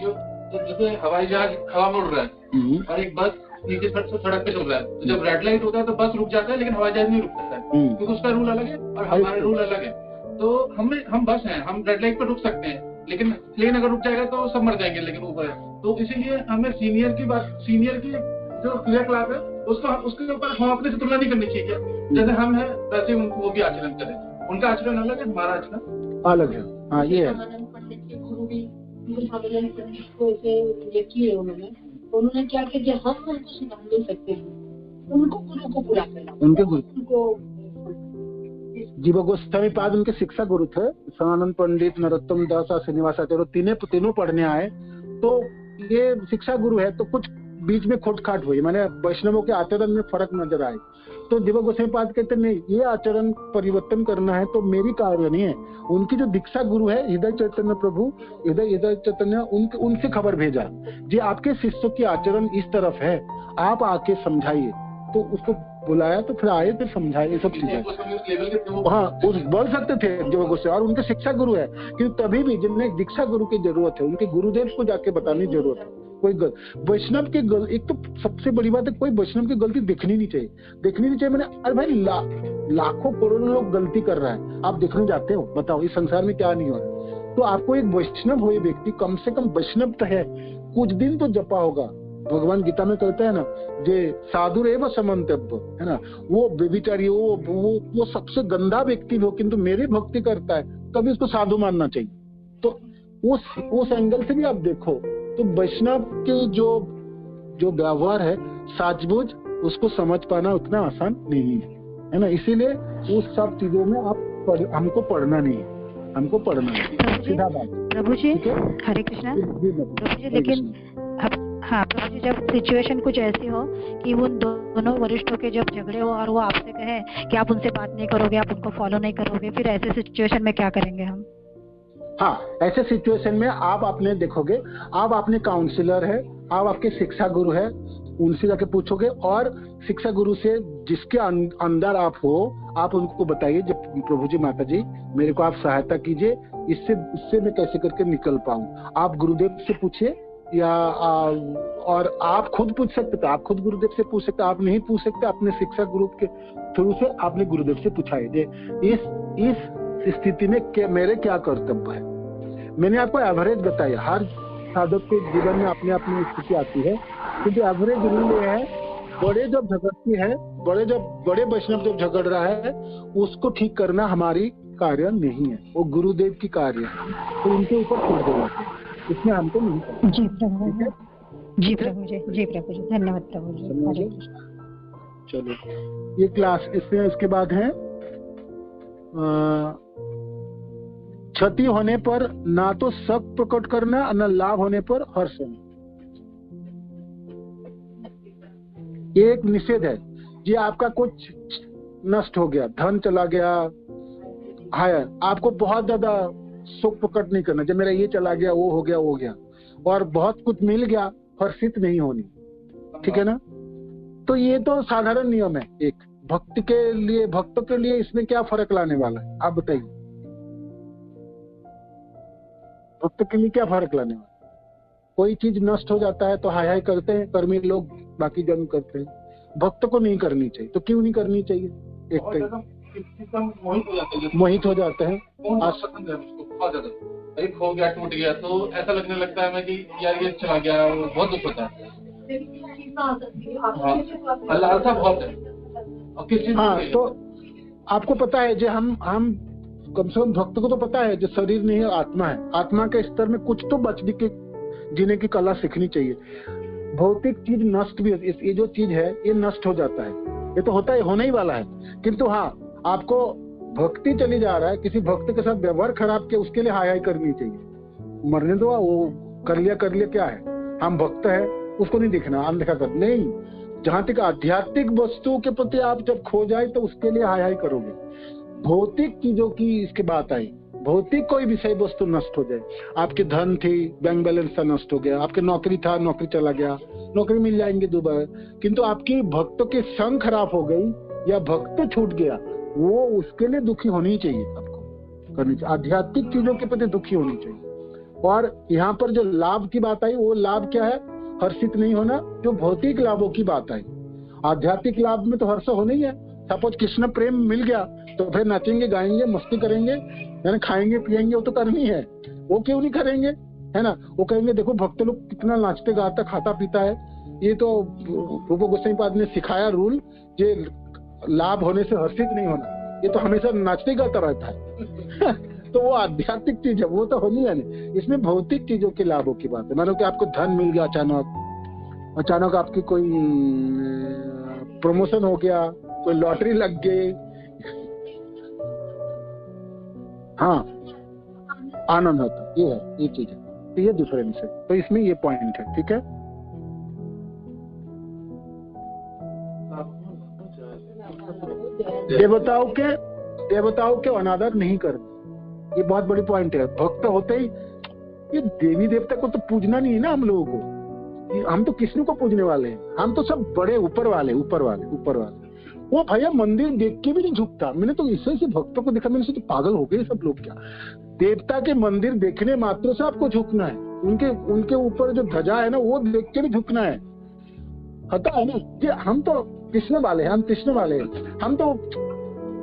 यू। जैसे हवाई जहाज हवा में उड़ रहा है और एक बस नीचे सड़क पे चल रहा है, तो जब रेड लाइट होता है तो बस रुक जाता है, लेकिन हवाई जहाज नहीं रुकता है, क्योंकि उसका रूल अलग है और हमारे रूल अलग है। तो हम बस हैं, हम रेड लाइट पे रुक सकते हैं, लेकिन प्लेन अगर रुक जाएगा तो सब मर जाएंगे, लेकिन ऊपर। तो इसीलिए हमें सीनियर की जो क्रियाकलाप है उसके ऊपर हम अपने से तुलना नहीं करनी चाहिए। जैसे हम हैं वैसे उनको वो भी आचरण करें, उनका आचरण अलग है, हमारा आचरण अलग है। हाँ ये है। उन्होंने क्या किया, हम उनको सुधार नहीं सकते हैं, उनको गुरु को बुला करना, उनके गुरु जीव गोस्वामी पाद उनके शिक्षा गुरु थे, सनातन पंडित, नरोत्तम दास और श्रीनिवासाचार्य, तीनों पढ़ने आए, तो ये शिक्षा गुरु है। तो कुछ बीच में खोटखाट हुई, माने वैष्णवों के आचरण में फर्क नजर आए, तो जीव गोस्वामी पाद कहते नहीं, ये आचरण परिवर्तन करना है तो मेरी कार्य नहीं है। उनकी जो दीक्षा गुरु है हृदय चैतन्य प्रभु, हृदय चैतन्य, उनसे खबर भेजा जी आपके शिष्यों की आचरण इस तरफ है, आप आके समझाइए। तो उसको बुलाया, तो फिर आए, फिर समझाए, ये सब चीजें। हाँ उस बोल सकते थे जीव गोस्वामी, और उनके शिक्षा गुरु है, क्योंकि तभी भी जिन्हें दीक्षा गुरु की जरूरत है, उनके गुरुदेव को जाके बताने की जरूरत है। कोई वैष्णव की एक तो सबसे बड़ी बात है, कोई वैष्णव की गलती देखनी नहीं चाहिए। मैंने अरे भाई लाखों करोड़ों लोग गलती कर रहा है, आप देखने जाते हो, बताओ इस संसार में क्या नहीं हो रहा। तो आपको एक वैष्णव हो व्यक्ति, कम से कम वैष्णव तो है, कुछ दिन तो जपा होगा। भगवान गीता में कहते हैं ना, जे साधुर एवं समंतव्य, है ना, वो व्यभिचारी, वो सबसे गंदा व्यक्ति हो, किंतु मेरी भक्ति करता है, कभी उसको साधु मानना चाहिए। तो उस एंगल से भी आप देखो, तो वैष्णव के जो व्यवहार है साजबूझ, उसको समझ पाना उतना आसान नहीं है ना। इसीलिए उस सब चीजों में हमको पढ़ना नहीं है, हमको पढ़ना है, सीधा बात। प्रभु जी हरे कृष्णा। प्रभु जी लेकिन हाँ प्रभु जी, जब सिचुएशन कुछ ऐसी हो कि उन दोनों वरिष्ठों के जब झगड़े हो और वो आपसे कहे कि आप उनसे बात नहीं करोगे, आप उनको फॉलो नहीं करोगे, फिर ऐसे सिचुएशन में क्या करेंगे हम? हाँ, ऐसे सिचुएशन में आप अपने देखोगे, आप अपने काउंसलर है, आप आपके शिक्षा गुरु है, उनसे जाके पूछोगे, और शिक्षा गुरु से जिसके अंदर आप हो, आप उनको बताइए, जब प्रभु जी माता जी मेरे को आप सहायता कीजिए, इससे मैं कैसे करके निकल पाऊं। आप गुरुदेव से पूछिए, या और आप खुद पूछ सकते, तो आप खुद गुरुदेव से पूछ सकते, आप नहीं पूछ सकते अपने शिक्षा गुरु के थ्रू से आपने गुरुदेव से पूछाइए इस स्थिति में मेरे क्या कर्तव्य है। मैंने आपको एवरेज बताया, हर साधक के जीवन में अपनी अपनी स्थिति आती है, क्योंकि एवरेज रूल ये है, बड़े जब झगड़ती है, बड़े वैष्णव जब झगड़ रहा है, उसको ठीक करना हमारी कार्य नहीं है, वो गुरुदेव की कार्य है, तो उनके ऊपर छोड़ देना चाहिए, इसमें हमको नहीं। जी प्रभु जी, जी प्रभु जी, जी प्रभु जी, धन्यवाद प्रभु जी। चलो ये क्लास इसके बाद है क्षति होने पर ना तो शक प्रकट करना, न लाभ होने पर हर्ष होना। एक निषेध है जी, आपका कुछ नष्ट हो गया, धन चला गया, आपको बहुत ज्यादा शोक प्रकट नहीं करना, जब मेरा ये चला गया, वो हो गया, वो हो गया, और बहुत कुछ मिल गया, हर्षित नहीं होनी, ठीक है ना। तो ये तो साधारण नियम है। एक भक्तों के लिए इसमें क्या फर्क लाने वाला है, आप बताइए, भक्त के लिए क्या फर्क लाने वाला। कोई चीज नष्ट हो जाता है तो हाय हाय करते हैं, कर्मी लोग बाकी जन करते हैं, भक्त को नहीं करनी चाहिए। तो क्यों नहीं करनी चाहिए? मोहित हो जाते हैं, एक हो गया, टूट गया, तो ऐसा लगने लगता है हमें कि यार ये चला गया, बहुत दुख होता है। लालसा बहुत है। हाँ, तो आपको पता है जो हम कम से कम भक्त को तो पता है जो शरीर नहीं है, आत्मा है। आत्मा के स्तर में कुछ तो बचने की, जीने की कला सीखनी चाहिए। भौतिक चीज नष्ट भी, ये जो चीज है ये नष्ट हो जाता है, ये तो होता है, होने ही वाला है। किंतु हाँ, आपको भक्ति चली जा रहा है, किसी भक्त के साथ व्यवहार खराब किया, उसके लिए हाय हाय करनी चाहिए। मरने दो, वो कर लिया क्या है, हम भक्त है, उसको नहीं दिखना, अनदेखा कर नहीं। जहां तक आध्यात्मिक वस्तुओं के प्रति आप जब खो जाए तो उसके लिए हाय हाय करोगे। भौतिक चीजों की इसके बात आई, भौतिक कोई विषय वस्तु नष्ट हो जाए, आपके धन थी, बैंक बैलेंस था, नष्ट हो गया, आपके नौकरी था, नौकरी चला गया, नौकरी मिल जाएंगे दोबारा, किंतु आपकी भक्तों की संग खराब हो गई या भक्त छूट गया, वो उसके लिए दुखी होनी चाहिए, आपको करनी चाहिए। आध्यात्मिक चीजों के प्रति दुखी होनी चाहिए। और यहाँ पर जो लाभ की बात आई, वो लाभ क्या है? हर्षित नहीं होना। जो भौतिक लाभों की बात आई, आध्यात्मिक लाभ में तो हर्ष होना ही है। सपोज कृष्ण प्रेम मिल गया तो फिर नाचेंगे, गाएंगे, मस्ती करेंगे, यानी खाएंगे पिएंगे, वो तो करनी है। वो क्यों नहीं करेंगे, है ना। वो कहेंगे देखो भक्त लोग कितना नाचते गाता खाता पीता है, ये तो रूप गोस्वामी पाद ने सिखाया रूल, ये लाभ होने से हर्षित नहीं होना, ये तो हमेशा नाचते गाता रहता है। तो वो आध्यात्मिक चीज है, वो तो होनी है नहीं। इसमें भौतिक चीजों के लाभों की बात है। मानो कि आपको धन मिल गया, अचानक आपकी कोई प्रमोशन हो गया, कोई लॉटरी लग गई, हाँ आनंद होता, ये है, ये चीज है। तो ये डिफरेंस है, तो इसमें ये पॉइंट है, ठीक है। देवताओं के अनादर नहीं करना, ये बहुत बड़ी पॉइंट है। भक्त होते ही ये देवी देवता को तो पूजना नहीं है ना हम लोगों को, हम तो कृष्ण को पूजने वाले हैं, हम तो सब बड़े ऊपर वाले। वो भैया मंदिर देख के भी नहीं झुकता। मैंने तो ऐसे भक्तों को देखा, मैंने सोचा पागल हो गए सब लोग क्या। देवता के मंदिर देखने मात्र से आपको झुकना है, उनके ऊपर जो ध्वजा है ना, वो देख के भी झुकना है। पता है ना कि हम तो कृष्ण वाले हैं, हम तो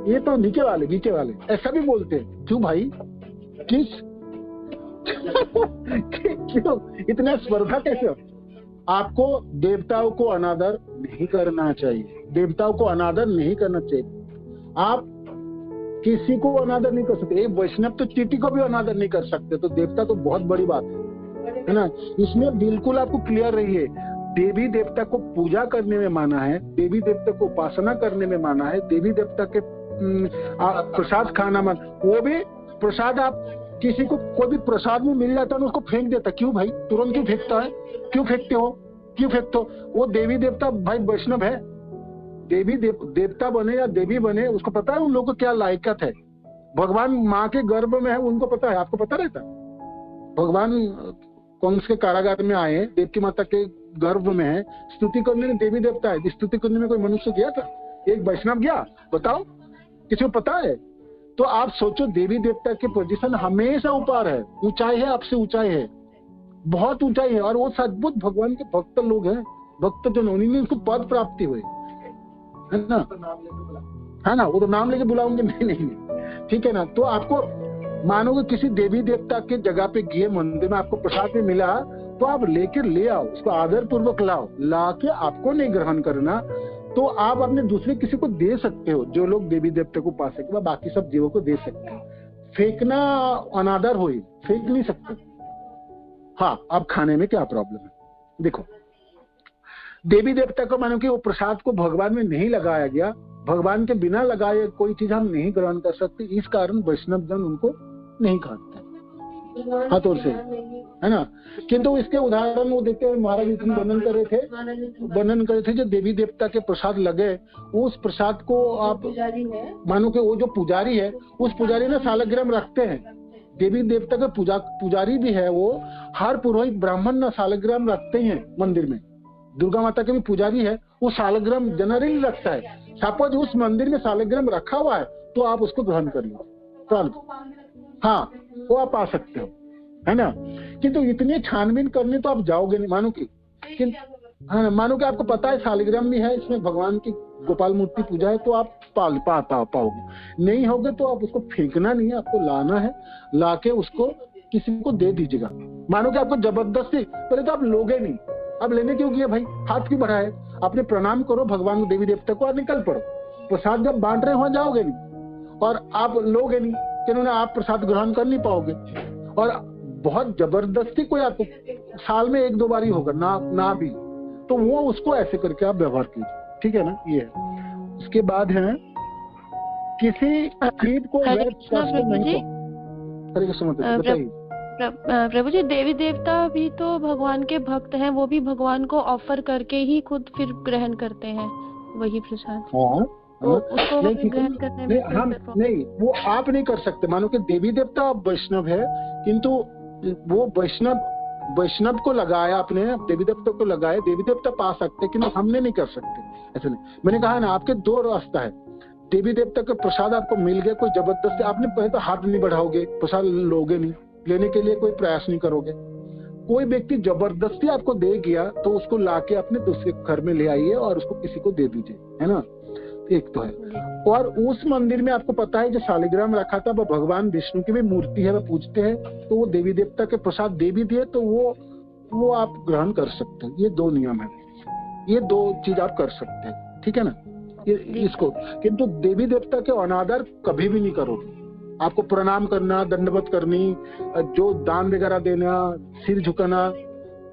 ये तो नीचे वाले ऐसा भी बोलते हैं। क्यों भाई, क्यों इतना स्पर्धा कैसे? आपको देवताओं को अनादर नहीं करना चाहिए, देवताओं को अनादर नहीं करना चाहिए। आप किसी को अनादर नहीं कर सकते। एक वैष्णव तो चीटी को भी अनादर नहीं कर सकते, तो देवता तो बहुत बड़ी बात है ना। इसमें बिल्कुल आपको क्लियर रहिए, देवी देवता को पूजा करने में माना है, देवी देवता को उपासना करने में माना है, देवी देवता के प्रसाद खाना मन। वो भी प्रसाद, आप किसी को कोई भी प्रसाद में मिल जाता है उसको फेंक देता। क्यों भाई, तुरंत क्यों फेंकता है? क्यों फेंकते हो? वो देवी देवता भाई वैष्णव है, देवी देवता बने या देवी बने, उसको पता है उन लोगों को क्या लायकत है। भगवान माँ के गर्भ में है, उनको पता है, आपको पता रहता है? भगवान कंस के कारागार में आए, देवकी माता के गर्भ में है, स्तुति करने में देवी देवता है, स्तुति करने में कोई मनुष्य गया था? एक वैष्णव गया? बताओ, किसी को पता है? तो आप सोचो, देवी देवता की पोजीशन हमेशा ऊपर है, ऊंचाई है, आपसे ऊंचाई है, बहुत ऊंचाई है। और वो सद्भुत भगवान के भक्त लोग हैं, भक्त जो उन्हीं को पद प्राप्ति हुई है ना, है ना? वो तो नाम लेके बुलाऊंगे, नहीं, ठीक है ना? तो आपको मानो कि किसी देवी देवता के जगह पे गए, मंदिर में आपको प्रसाद में मिला, तो आप लेकर ले आओ, उसको आदर पूर्वक लाओ, ला के आपको नहीं ग्रहण करना, तो आप अपने दूसरे किसी को दे सकते हो, जो लोग देवी देवता को पा सके, बाकी सब जीवों को दे सकते हो। फेंकना अनादर हुई, फेंक नहीं सकते। हाँ, अब खाने में क्या प्रॉब्लम है? देखो, देवी देवता को मानो कि वो प्रसाद को भगवान में नहीं लगाया गया, भगवान के बिना लगाए कोई चीज हम नहीं ग्रहण कर सकते, इस कारण वैष्णव जन उनको नहीं खाते हाथों से, है ना? किंतु इसके उदाहरण वो देते हैं, महाराज इतनी वर्णन कर रहे थे जो देवी देवता के प्रसाद लगे, उस प्रसाद को आप मानो कि वो जो पुजारी है, उस पुजारी ने सालग्राम रखते हैं, देवी देवता के पुजारी भी है वो, हर पुरोहित ब्राह्मण ना सालग्राम रखते हैं मंदिर में। दुर्गा माता के भी पुजारी है, वो सालग्राम जनरली रखता है। सपोज उस मंदिर में सालग्राम रखा हुआ है तो आप उसको ग्रहण कर लो, हाँ, वो आप आ सकते हो, है ना? किंतु इतनी छानबीन करनी तो आप जाओगे नहीं, मानो कि हाँ, मानो कि आपको पता है सालग्राम भी है, इसमें भगवान की गोपाल मूर्ति पूजा है, तो आप पाओगे। नहीं होगे तो आप उसको फेंकना नहीं है, आपको लाना है, लाके उसको किसी को दे दीजिएगा। मानो कि आपको जबरदस्ती, पहले तो आप लोगे नहीं, अब लेने क्यों किया भाई? हाथ क्यों बढ़ाए? आपने प्रणाम करो भगवान को, देवी देवता को, और निकल पड़ो। प्रसाद जब बांट रहे हो जाओगे नहीं, और आप लोगे नहीं, क्योंकि आप प्रसाद ग्रहण कर नहीं पाओगे। और बहुत जबरदस्ती कोई आपको साल में 1-2 बार ही होगा ना भी, तो वो उसको ऐसे करके आप व्यवहार कीजिए, ठीक है ना? ये है। उसके बाद है किसी चीज को हरे कृष्णा प्रभु जी, देवी देवता भी तो भगवान के भक्त हैं, वो भी भगवान को ऑफर करके ही खुद फिर ग्रहण करते हैं वही प्रसाद। तो उसको ग्रहण करने में हम नहीं, वो आप नहीं कर सकते। मानो कि देवी देवता वैष्णव है, किंतु वो वैष्णव को लगाया, अपने देवी देवता को लगाया, देवी देवता पा सकते, किंतु हमने नहीं कर सकते, ऐसे नहीं। मैंने कहा ना, आपके 2 रास्ता है। देवी देवता का प्रसाद आपको मिल गया, कोई जबरदस्ती, आपने पहले तो हाथ नहीं बढ़ाओगे, प्रसाद लोगे नहीं, लेने के लिए कोई प्रयास नहीं करोगे। कोई व्यक्ति जबरदस्ती आपको दे गया तो उसको लाके अपने दूसरे घर में ले आइए और उसको किसी को दे दीजिए, है ना? एक तो है। और उस मंदिर में आपको पता है जो शालिग्राम रखा था वो भगवान विष्णु की भी मूर्ति है, वो पूजते हैं, तो वो देवी देवता के प्रसाद दे भी दिए तो वो आप ग्रहण कर सकते हैं। ये 2 नियम है, ये 2 चीज आप कर सकते हैं, ठीक है ना? इसको, किंतु देवी देवता के अनादर कभी भी नहीं करोगे। आपको प्रणाम करना, दंडवत करनी, जो दान वगैरह देना, सिर झुकाना,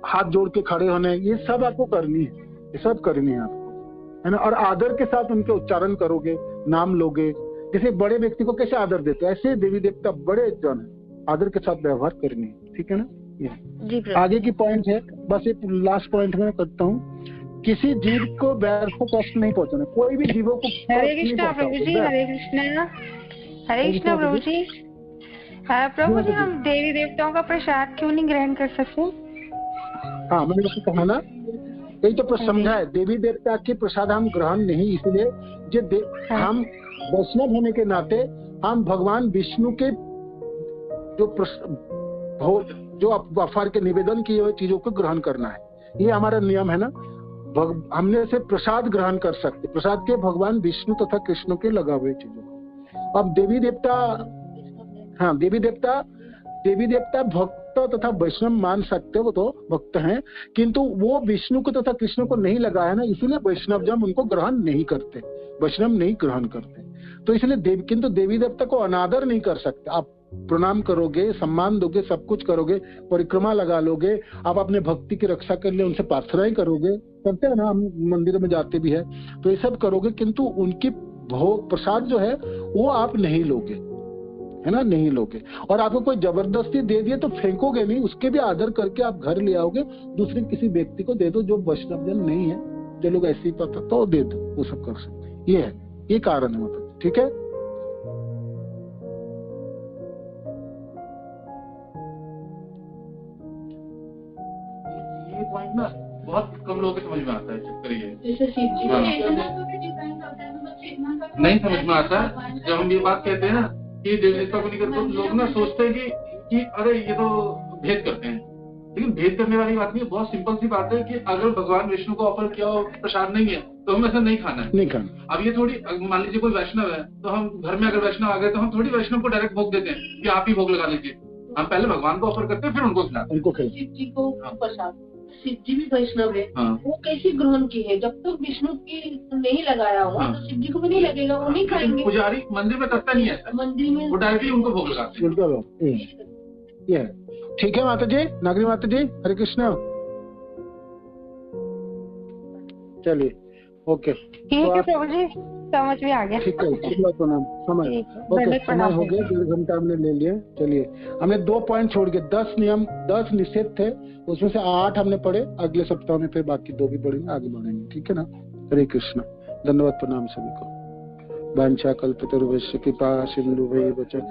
हाथ जोड़ के खड़े होने, ये सब आपको करनी है, ये सब करनी है आपको, है ना? और आदर के साथ उनके उच्चारण करोगे, नाम लोगे। जैसे बड़े व्यक्ति को कैसे आदर देते हैं, ऐसे देवी देवता बड़े जन आदर के साथ व्यवहार करनी है, ठीक है ना? ये आगे की पॉइंट है, बस एक लास्ट पॉइंट में करता हूँ। किसी जीव को बैर को कष्ट नहीं पहुंचाना, कोई भी जीवों को। हरे कृष्णा प्रभु जी, हरे कृष्णा, हरे कृष्णा प्रभु जी। प्रभु जी, हम देवी देवताओं का प्रसाद क्यों नहीं ग्रहण कर सकते? हाँ, मैंने उसको कहा ना, यही तो समझा है। देवी देवता के प्रसाद हम ग्रहण नहीं, इसलिए हम वैष्णव होने के नाते हम भगवान विष्णु के जो वफार के निवेदन किए हुए चीजों को ग्रहण करना है, ये हमारा नियम है ना। हमने से प्रसाद ग्रहण कर सकते, प्रसाद के भगवान विष्णु तथा कृष्ण के लगा हुए चीजों को। अब देवी देवता, हाँ, देवी देवता भक्त तथा वैष्णव मान सकते हो, वो तो भक्त हैं, किंतु वो विष्णु को तथा कृष्ण को नहीं लगाया ना, इसीलिए वैष्णव जन उनको ग्रहण नहीं करते, वैष्णव नहीं ग्रहण करते। तो इसलिए किंतु देवी देवता को अनादर नहीं कर सकते। आप प्रणाम करोगे, सम्मान दोगे, सब कुछ करोगे, परिक्रमा लगा लोगे, आप अपने भक्ति की रक्षा कर लिए उनसे प्रार्थनाएं करोगे, करते हैं ना, हम मंदिर में जाते भी है, तो ये सब करोगे, किंतु उनकी भोग प्रसाद जो है वो आप नहीं लोगे, है ना, नहीं लोगे। और आपको कोई जबरदस्ती दे दिए तो फेंकोगे नहीं, उसके भी आदर करके आप घर ले आओगे, दूसरे किसी व्यक्ति को दे दो जो वैष्णव जन नहीं है, जो लोग ऐसे ही पता तो दे दो, वो सब कर सकते। ये है, ये कारण है, मतलब, ठीक है। पॉइंट ना बहुत कम लोगों को समझ में आता है। चक्कर ये जैसे शिव जी हाँ। का नहीं समझ में आता जब हम ये बात कहते हैं ना कि देवी देवता को नहीं करते, तो लोग ना सोचते हैं कि अरे ये तो भेद करते हैं, लेकिन भेद करने वाली बात नहीं है। बहुत सिंपल सी बात है कि अगर भगवान विष्णु को ऑफर किया और प्रसाद नहीं है तो हमें ऐसा नहीं खाना है, नहीं खाना। अब ये थोड़ी, मान लीजिए कोई वैष्णव है तो हम घर में अगर वैष्णव आ गए तो हम थोड़ी वैष्णव को डायरेक्ट भोग देते हैं कि आप ही भोग लगा लीजिए। हम पहले भगवान को ऑफर करते हैं फिर उनको खिलाते हैं। उनको खिला शिव जी को प्रसाद, शिव जी भी वैष्णव है, हाँ। वो कैसे ग्रहण की है? जब तक विष्णु की नहीं लगाया हुआ हाँ। तो शिव जी को भी नहीं लगेगा, वो नहीं खाएंगे। पुजारी मंदिर में करता नहीं है ऐसा, मंदिर में वो डायरेक्टली उनको भोग लगाते हैं। ये ठीक है माता जी, नागरी माता जी, हरे कृष्ण। चलिए ओके, ठीक है प्रभु जी, समझ में आ गया। ठीक है, प्रणाम, समझ ओके। समय हो गया, 1.5 घंटा हमने ले लिया। चलिए, हमने 2 पॉइंट छोड़ के 10 नियम 10 निषेध थे, उसमें से 8 हमने पढ़े। अगले सप्ताह में फिर बाकी 2 भी पढ़ेंगे, आगे बढ़ेंगे, ठीक है ना। हरे कृष्ण, धन्यवाद, प्रणाम सभी को। वांछा कल्पतरुभ्यश्च कृपा सिन्धुभ्यैव च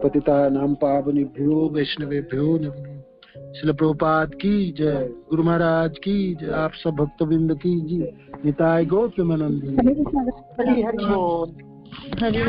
पतितानां पावनेभ्यो वैष्णवेभ्यो नमो नमः। श्रील प्रभुपाद की जय, गुरु महाराज की जय, आप सब भक्तवृंद की जय। निताय गौतम नंदी। हरि हरि बोल। हरि